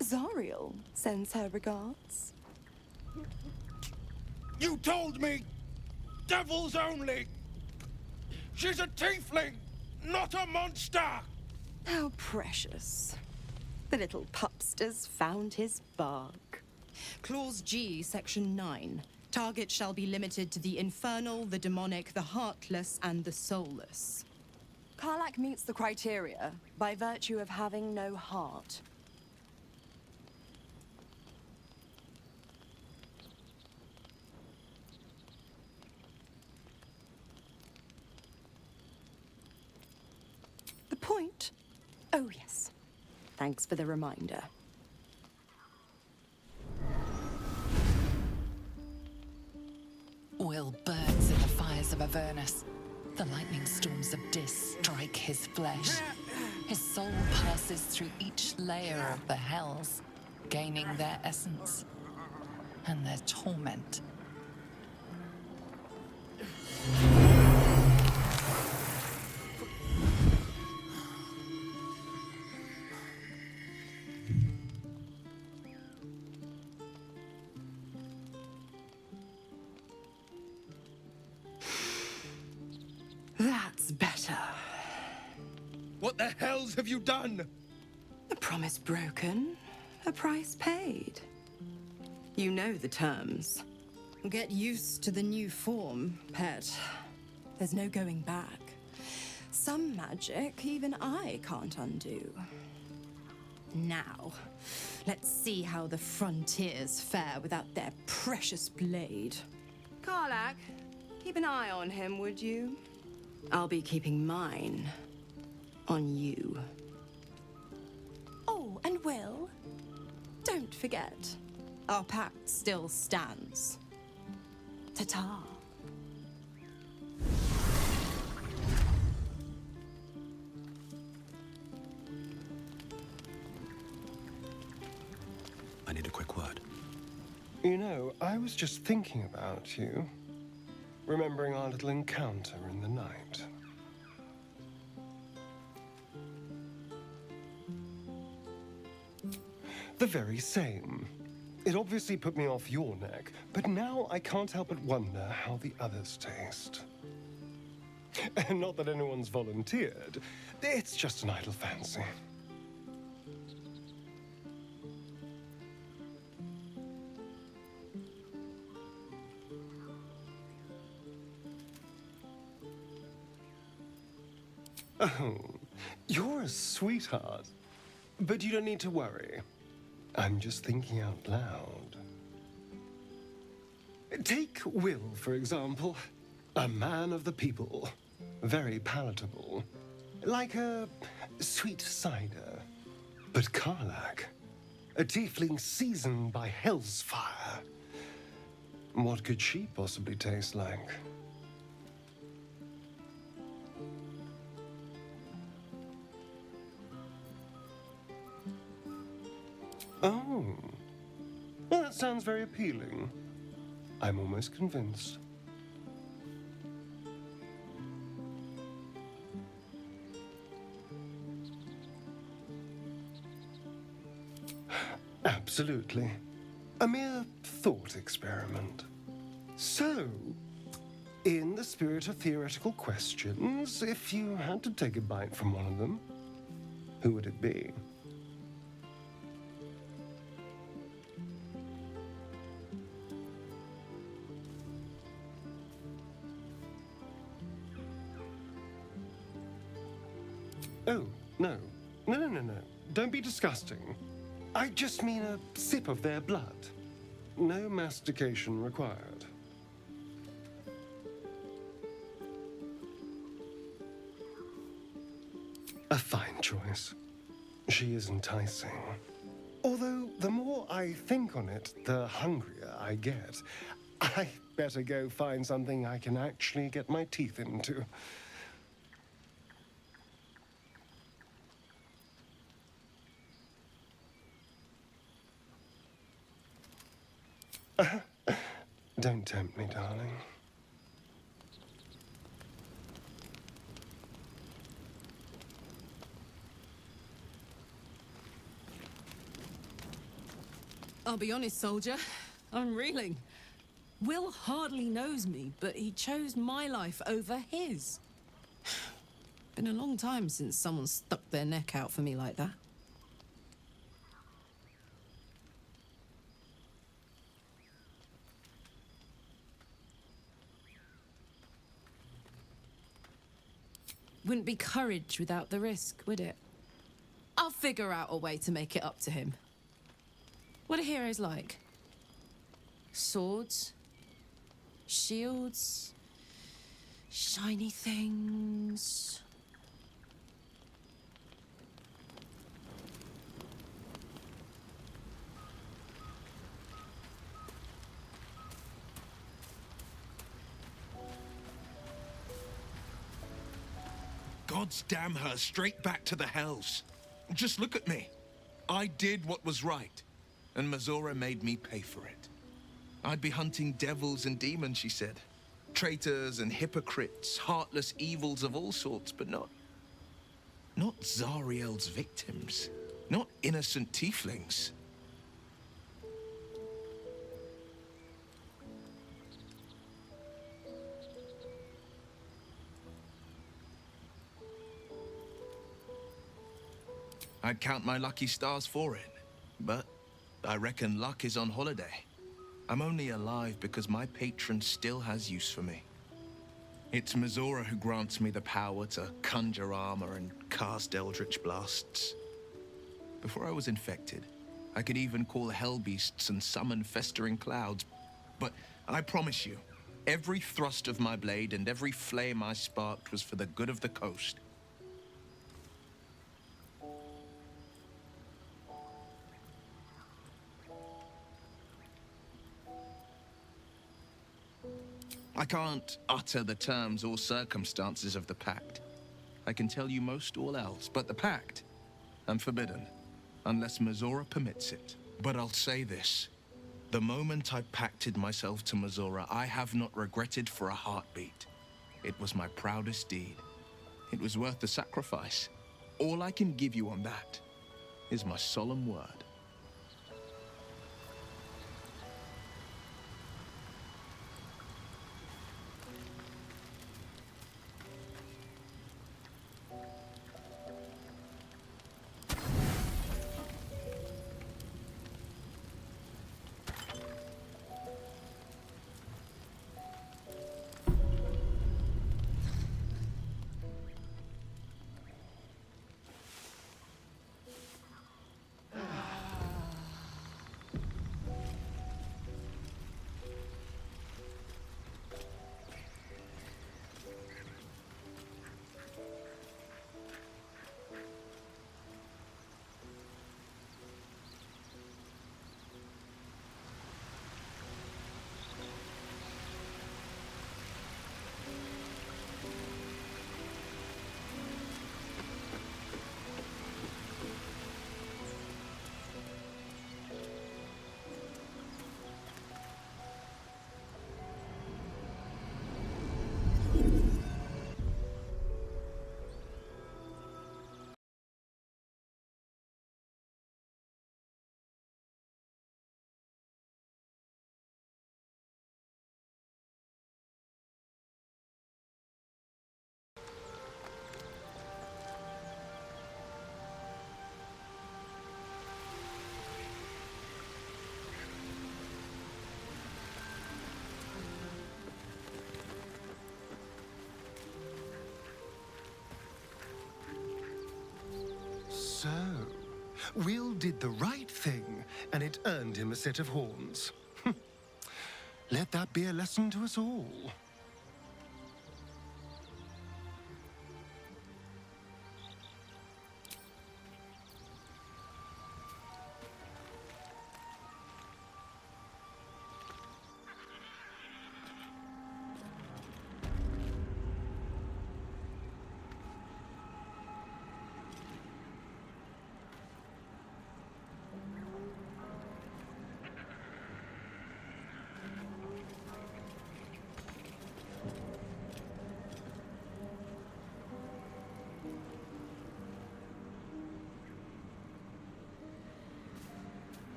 Zariel sends her regards.
You told me! Devils only! She's a tiefling, not a monster!
How precious. The little pupster's found his bark. Clause G, Section 9. Targets shall be limited to the infernal, the demonic, the heartless, and the soulless.
Karlack meets the criteria by virtue of having no heart. The point? Oh, yes. Thanks for the reminder.
Will burns in the fires of Avernus. The lightning storms of Dis strike his flesh. His soul passes through each layer of the hells, gaining their essence and their torment.
That's better.
What the hells have you done?
A promise broken, a price paid. You know the terms.
Get used to the new form, pet. There's no going back. Some magic even I can't undo. Now, let's see how the frontiers fare without their precious blade.
Karlack, keep an eye on him, would you? I'll be keeping mine on you.
Oh, and Will, don't forget, our pact still stands. Ta-ta.
I need a quick word.
You know, I was just thinking about you. Remembering our little encounter in the night. The very same. It obviously put me off your neck, but now I can't help but wonder how the others taste. And not that anyone's volunteered. It's just an idle fancy. Oh, you're a sweetheart. But you don't need to worry. I'm just thinking out loud. Take Will, for example. A man of the people. Very palatable. Like a sweet cider. But Karlack, a tiefling seasoned by hell's fire. What could she possibly taste like? Oh, well, that sounds very appealing. I'm almost convinced. Absolutely. A mere thought experiment. So, in the spirit of theoretical questions, if you had to take a bite from one of them, who would it be? Oh, no. No. Don't be disgusting. I just mean a sip of their blood. No mastication required. A fine choice. She is enticing. Although, the more I think on it, the hungrier I get. I better go find something I can actually get my teeth into. Don't tempt me, darling.
I'll be honest, soldier. I'm reeling. Will hardly knows me, but he chose my life over his. Been a long time since someone stuck their neck out for me like that. Wouldn't be courage without the risk, would it? I'll figure out a way to make it up to him. What are heroes like? Swords? Shields? Shiny things?
Gods damn her, straight back to the hells. Just look at me. I did what was right, and Mizora made me pay for it. I'd be hunting devils and demons, she said. Traitors and hypocrites, heartless evils of all sorts, but not Zariel's victims. Not innocent tieflings. I'd count my lucky stars for it, but I reckon luck is on holiday. I'm only alive because my patron still has use for me. It's Mizora who grants me the power to conjure armor and cast eldritch blasts. Before I was infected, I could even call hell beasts and summon festering clouds. But I promise you, every thrust of my blade and every flame I sparked was for the good of the coast. I can't utter the terms or circumstances of the pact. I can tell you most all else, but the pact, I'm forbidden, unless Mizora permits it. But I'll say this. The moment I pacted myself to Mizora, I have not regretted for a heartbeat. It was my proudest deed. It was worth the sacrifice. All I can give you on that is my solemn word.
So, Will did the right thing, and it earned him a set of horns. Let that be a lesson to us all.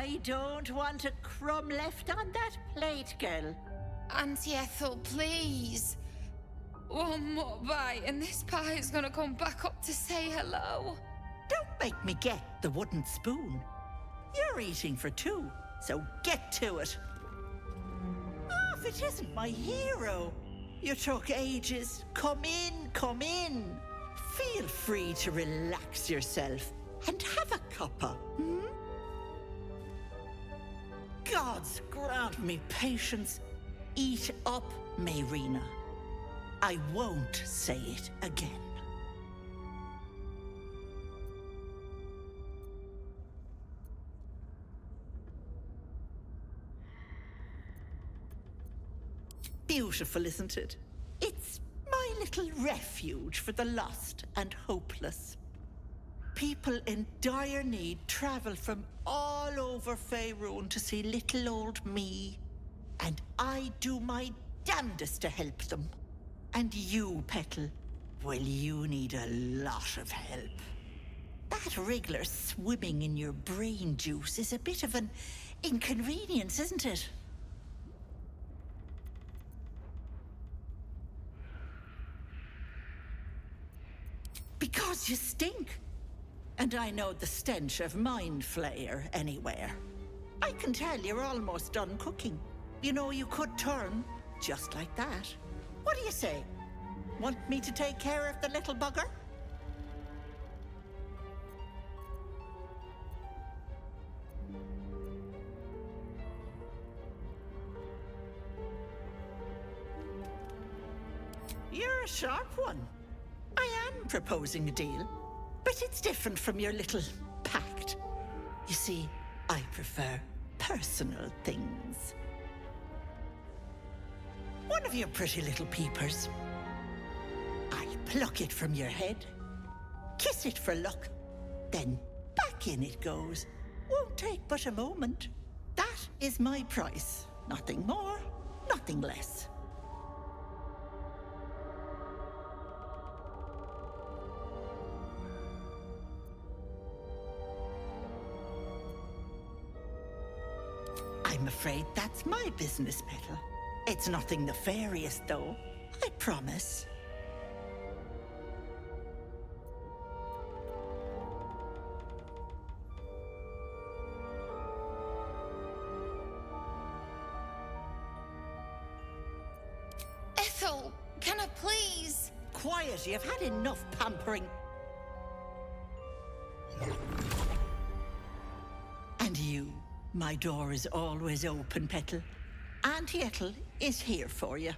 I don't want a crumb left on that plate, girl.
Auntie Ethel, please. One more bite and this pie is gonna come back up to say hello.
Don't make me get the wooden spoon. You're eating for two, so get to it. Oh, if it isn't my hero. You took ages. Come in, come in. Feel free to relax yourself and have a cuppa, hmm? Gods grant me patience. Eat up, Mayrina. I won't say it again. Beautiful, isn't it? It's my little refuge for the lost and hopeless. People in dire need travel from all over Faerun to see little old me. And I do my damnedest to help them. And you, Petal, well, you need a lot of help. That wriggler swimming in your brain juice is a bit of an inconvenience, isn't it? Because you stink. And I know the stench of mind flayer anywhere. I can tell you're almost done cooking. You know, you could turn just like that. What do you say? Want me to take care of the little bugger? You're a sharp one. I am proposing a deal, but it's different from your little pact. You see, I prefer personal things. One of your pretty little peepers. I pluck it from your head, kiss it for luck, then back in it goes. Won't take but a moment. That is my price. Nothing more, nothing less. I'm afraid that's my business, Petal. It's nothing nefarious, though. I promise.
Ethel, can I please?
Quiet, you've had enough pampering. And you, my door is always open, Petal. Auntie Ethel is here for you.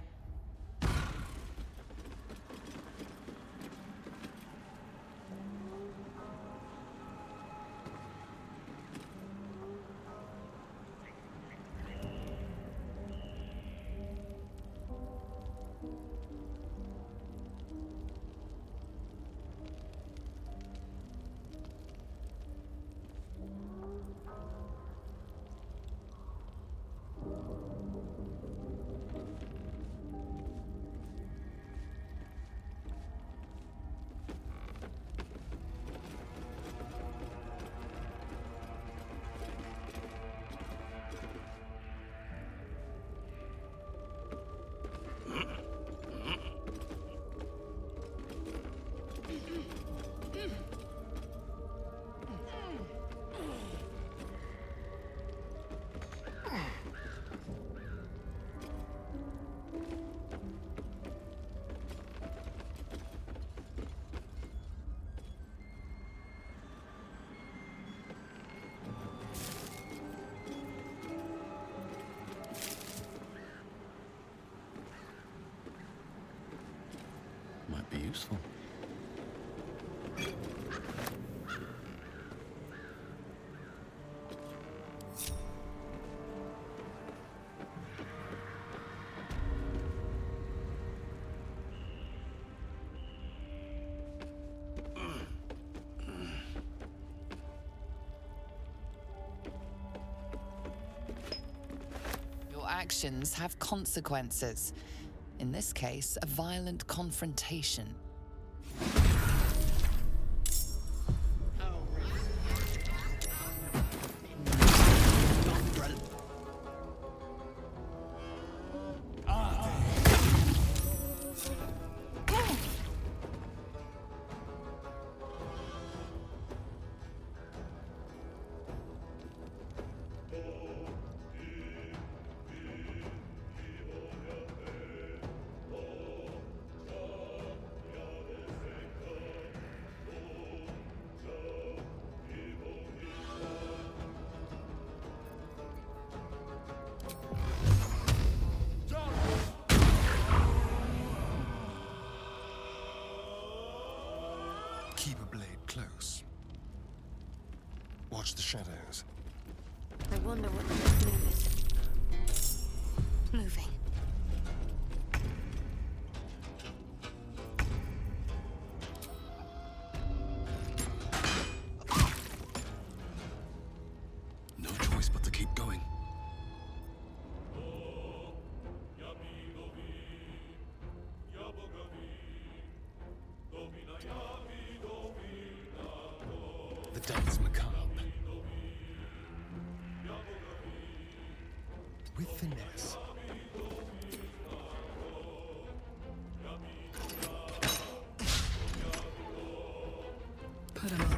Might be useful.
Your actions have consequences. In this case, a violent confrontation.
close. Watch the shadows.
I wonder what the next move is. Moving.
No choice but to keep going. The dance macabre. With finesse. Put him up.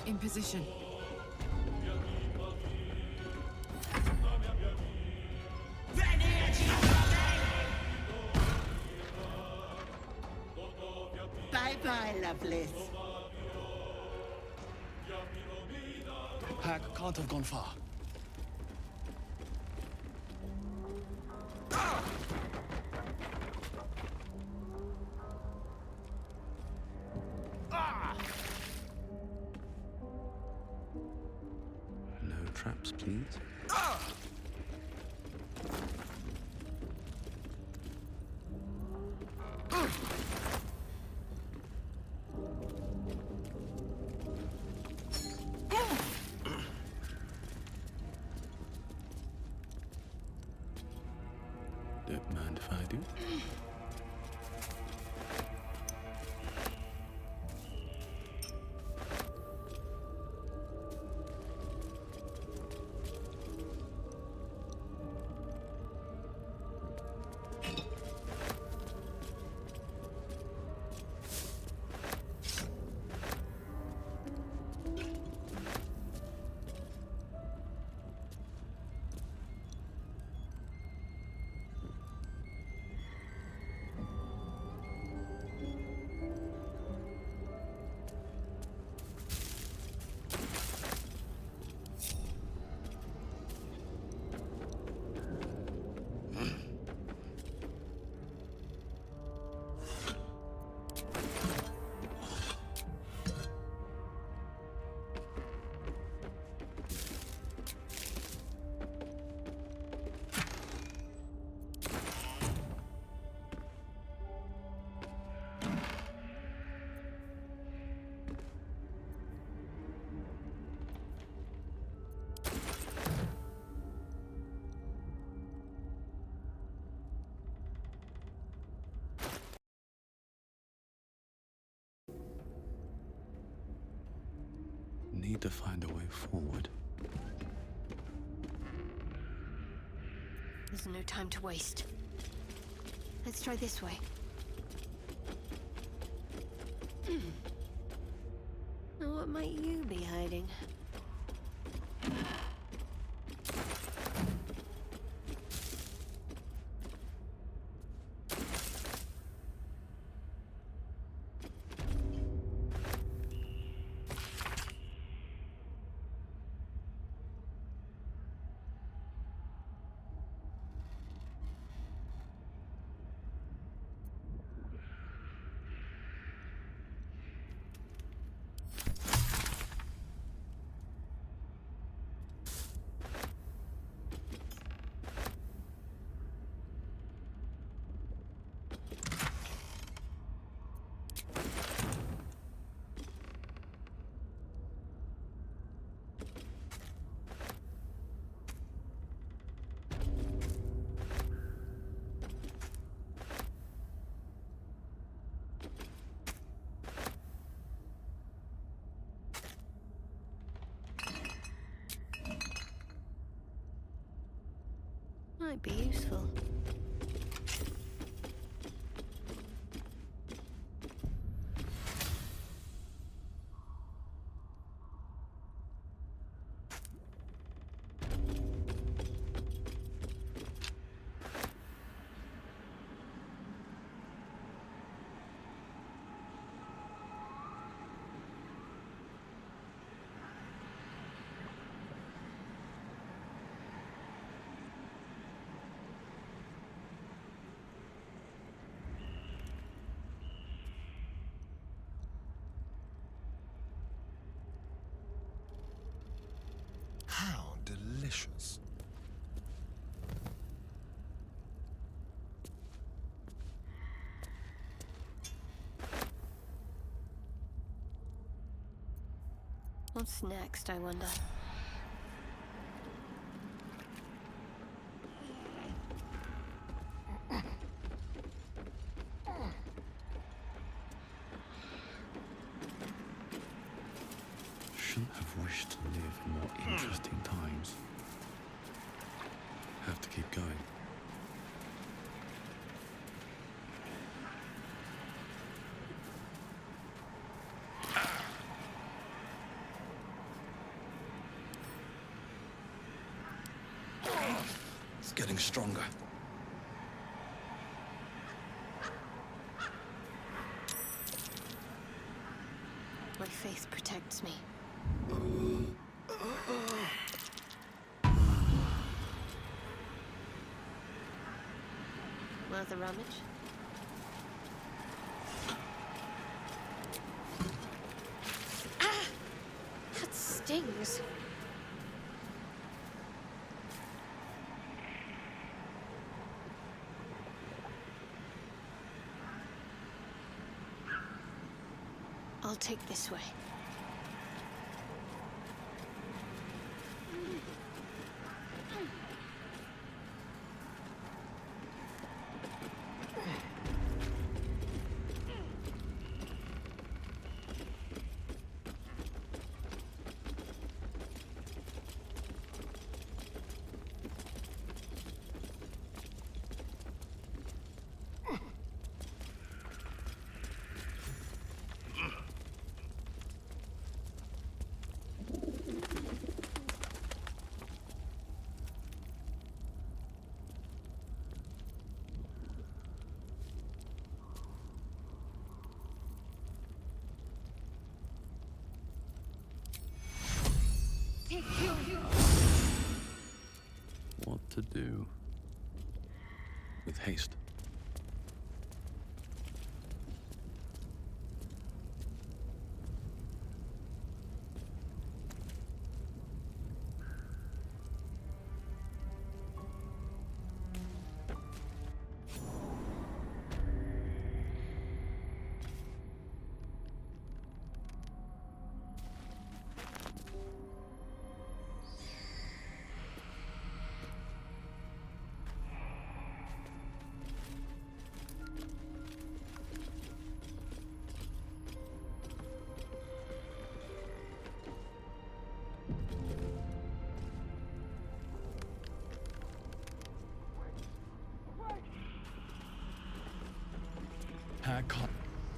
In position.
Bye-bye, Lovelace.
Pack can't have gone far. No traps, please. Don't mind if I do. Need to find a way forward.
There's no time to waste. Let's try this way. Now, what might you be hiding? Might be useful.
delicious.
What's next, I wonder?
Shouldn't have wished to live in more interesting times. Have to keep going. It's getting stronger.
My faith protects me. Worth a rummage? Ah! That stings. I'll take this way.
What to do? With haste.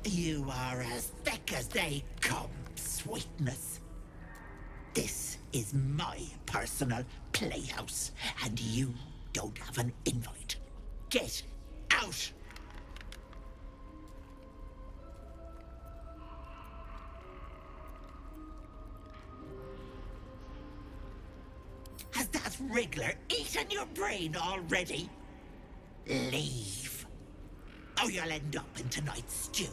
You are as thick as they come, sweetness. This is my personal playhouse, and you don't have an invite. Get out! Has that wriggler eaten your brain already? Leave. Or you'll end up in tonight's stew.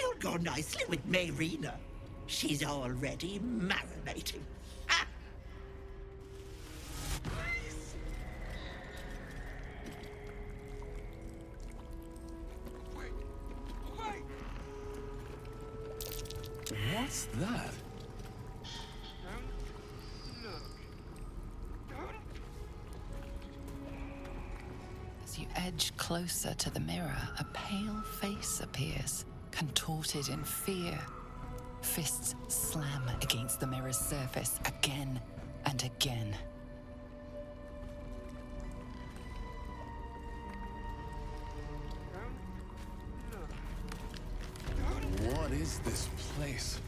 You'll go nicely with Mayrina. She's already marinating. Ah!
What's that?
As you edge closer to the mirror, a pale face appears, contorted in fear. Fists slam against the mirror's surface again and again.
What is this place?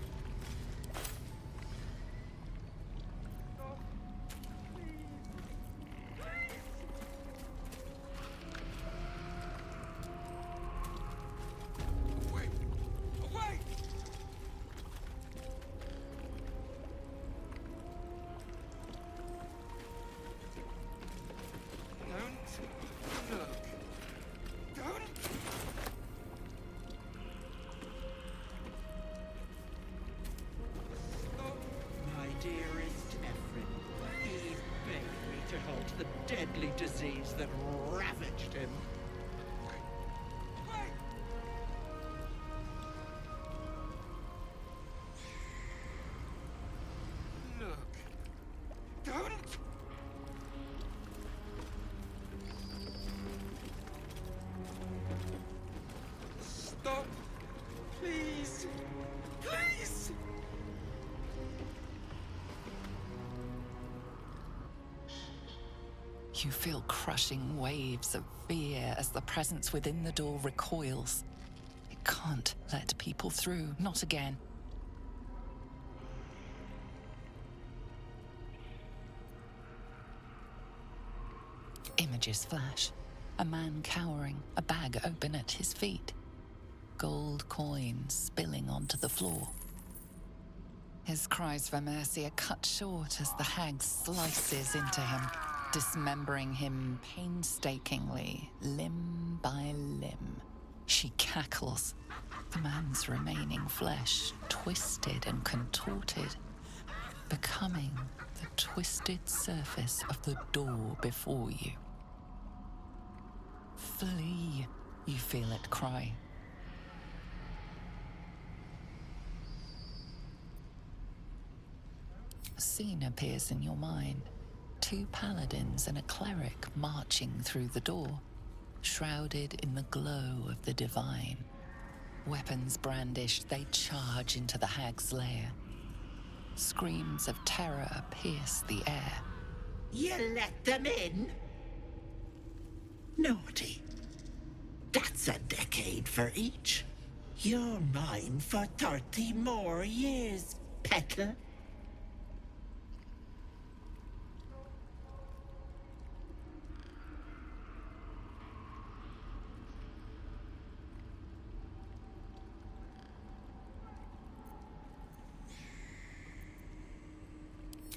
disease that ravaged him.
Look. Don't! Stop! Please! Please!
You feel crushing waves of fear as the presence within the door recoils. It can't let people through, not again. Images flash. A man cowering, a bag open at his feet. Gold coins spilling onto the floor. His cries for mercy are cut short as the hag slices into him, dismembering him painstakingly, limb by limb. She cackles, the man's remaining flesh twisted and contorted, becoming the twisted surface of the door before you. Flee, you feel it cry. A scene appears in your mind. 2 paladins and a cleric marching through the door, shrouded in the glow of the divine. Weapons brandished, they charge into the hag's lair. Screams of terror pierce the air.
You let them in? Naughty. That's a decade for each. You're mine for 30 more years, petal.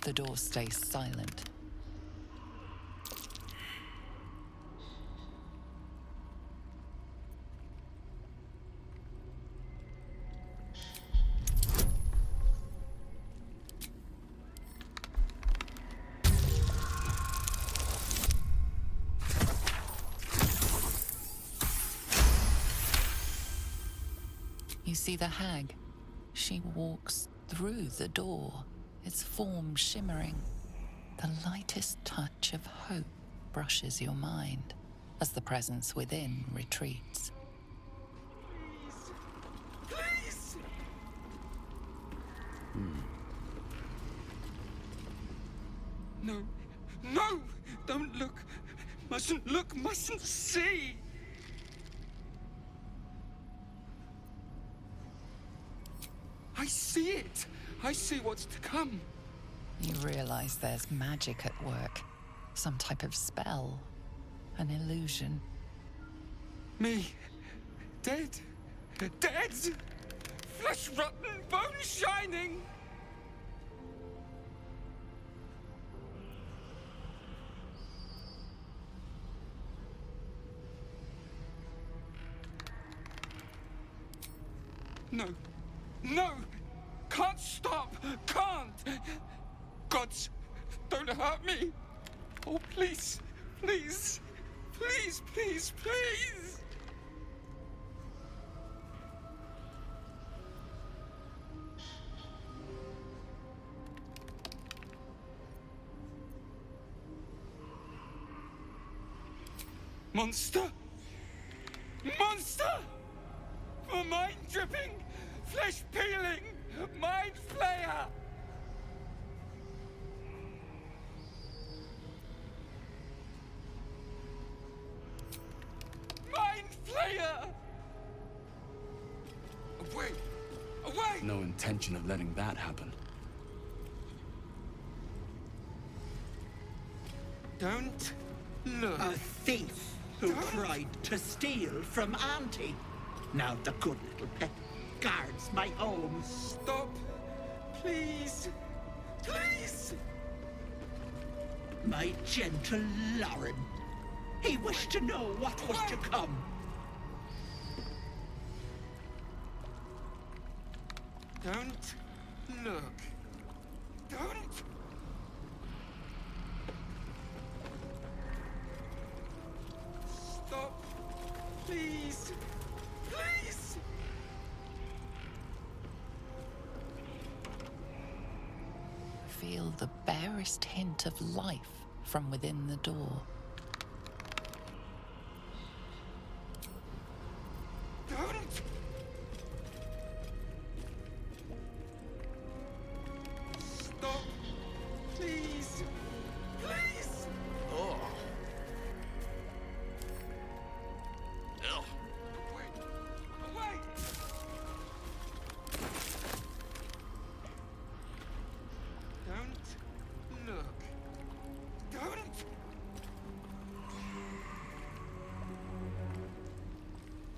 The door stays silent. You see the hag. She walks through the door, its form shimmering. The lightest touch of hope brushes your mind as the presence within retreats.
Please! No. No! Don't look! Mustn't look, mustn't see! I see it! I see what's to come.
You realize there's magic at work. Some type of spell. An illusion.
Me. Dead. Dead! Flesh rotten, bone shining! No. No! Can't stop! Can't! Gods, don't hurt me! Oh, please, please, please, please, please! Monster! Monster! For mind dripping, flesh peeling, mind flayer! Mind flayer! Away! Away!
No intention of letting that happen.
Don't look.
A thief who tried to steal from Auntie. Now the good little pet guards my home.
Stop! Please! Please!
My gentle Lauren. He wished to know what was to come.
Don't look. Don't!
feel the barest hint of life from within the door.
Don't! Stop! Please! Please!
Oh.
Wait! Wait! Don't look. Don't!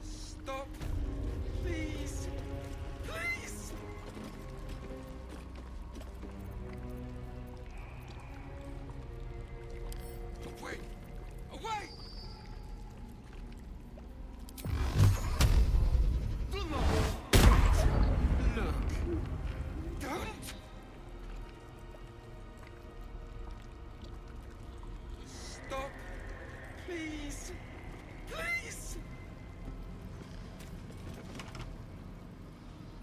Stop! Please! Please! Away! Away! Do not look! Don't! Stop! Please! Please!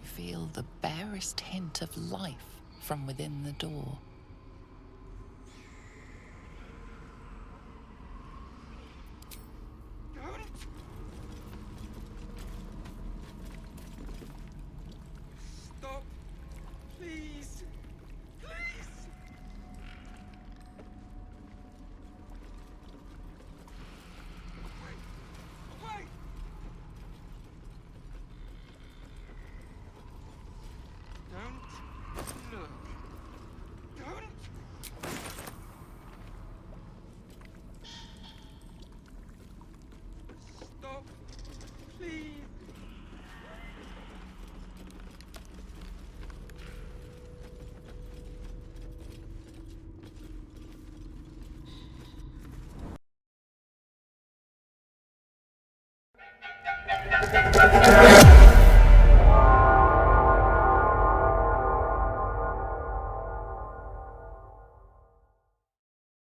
You feel the barest hint of life from within the door.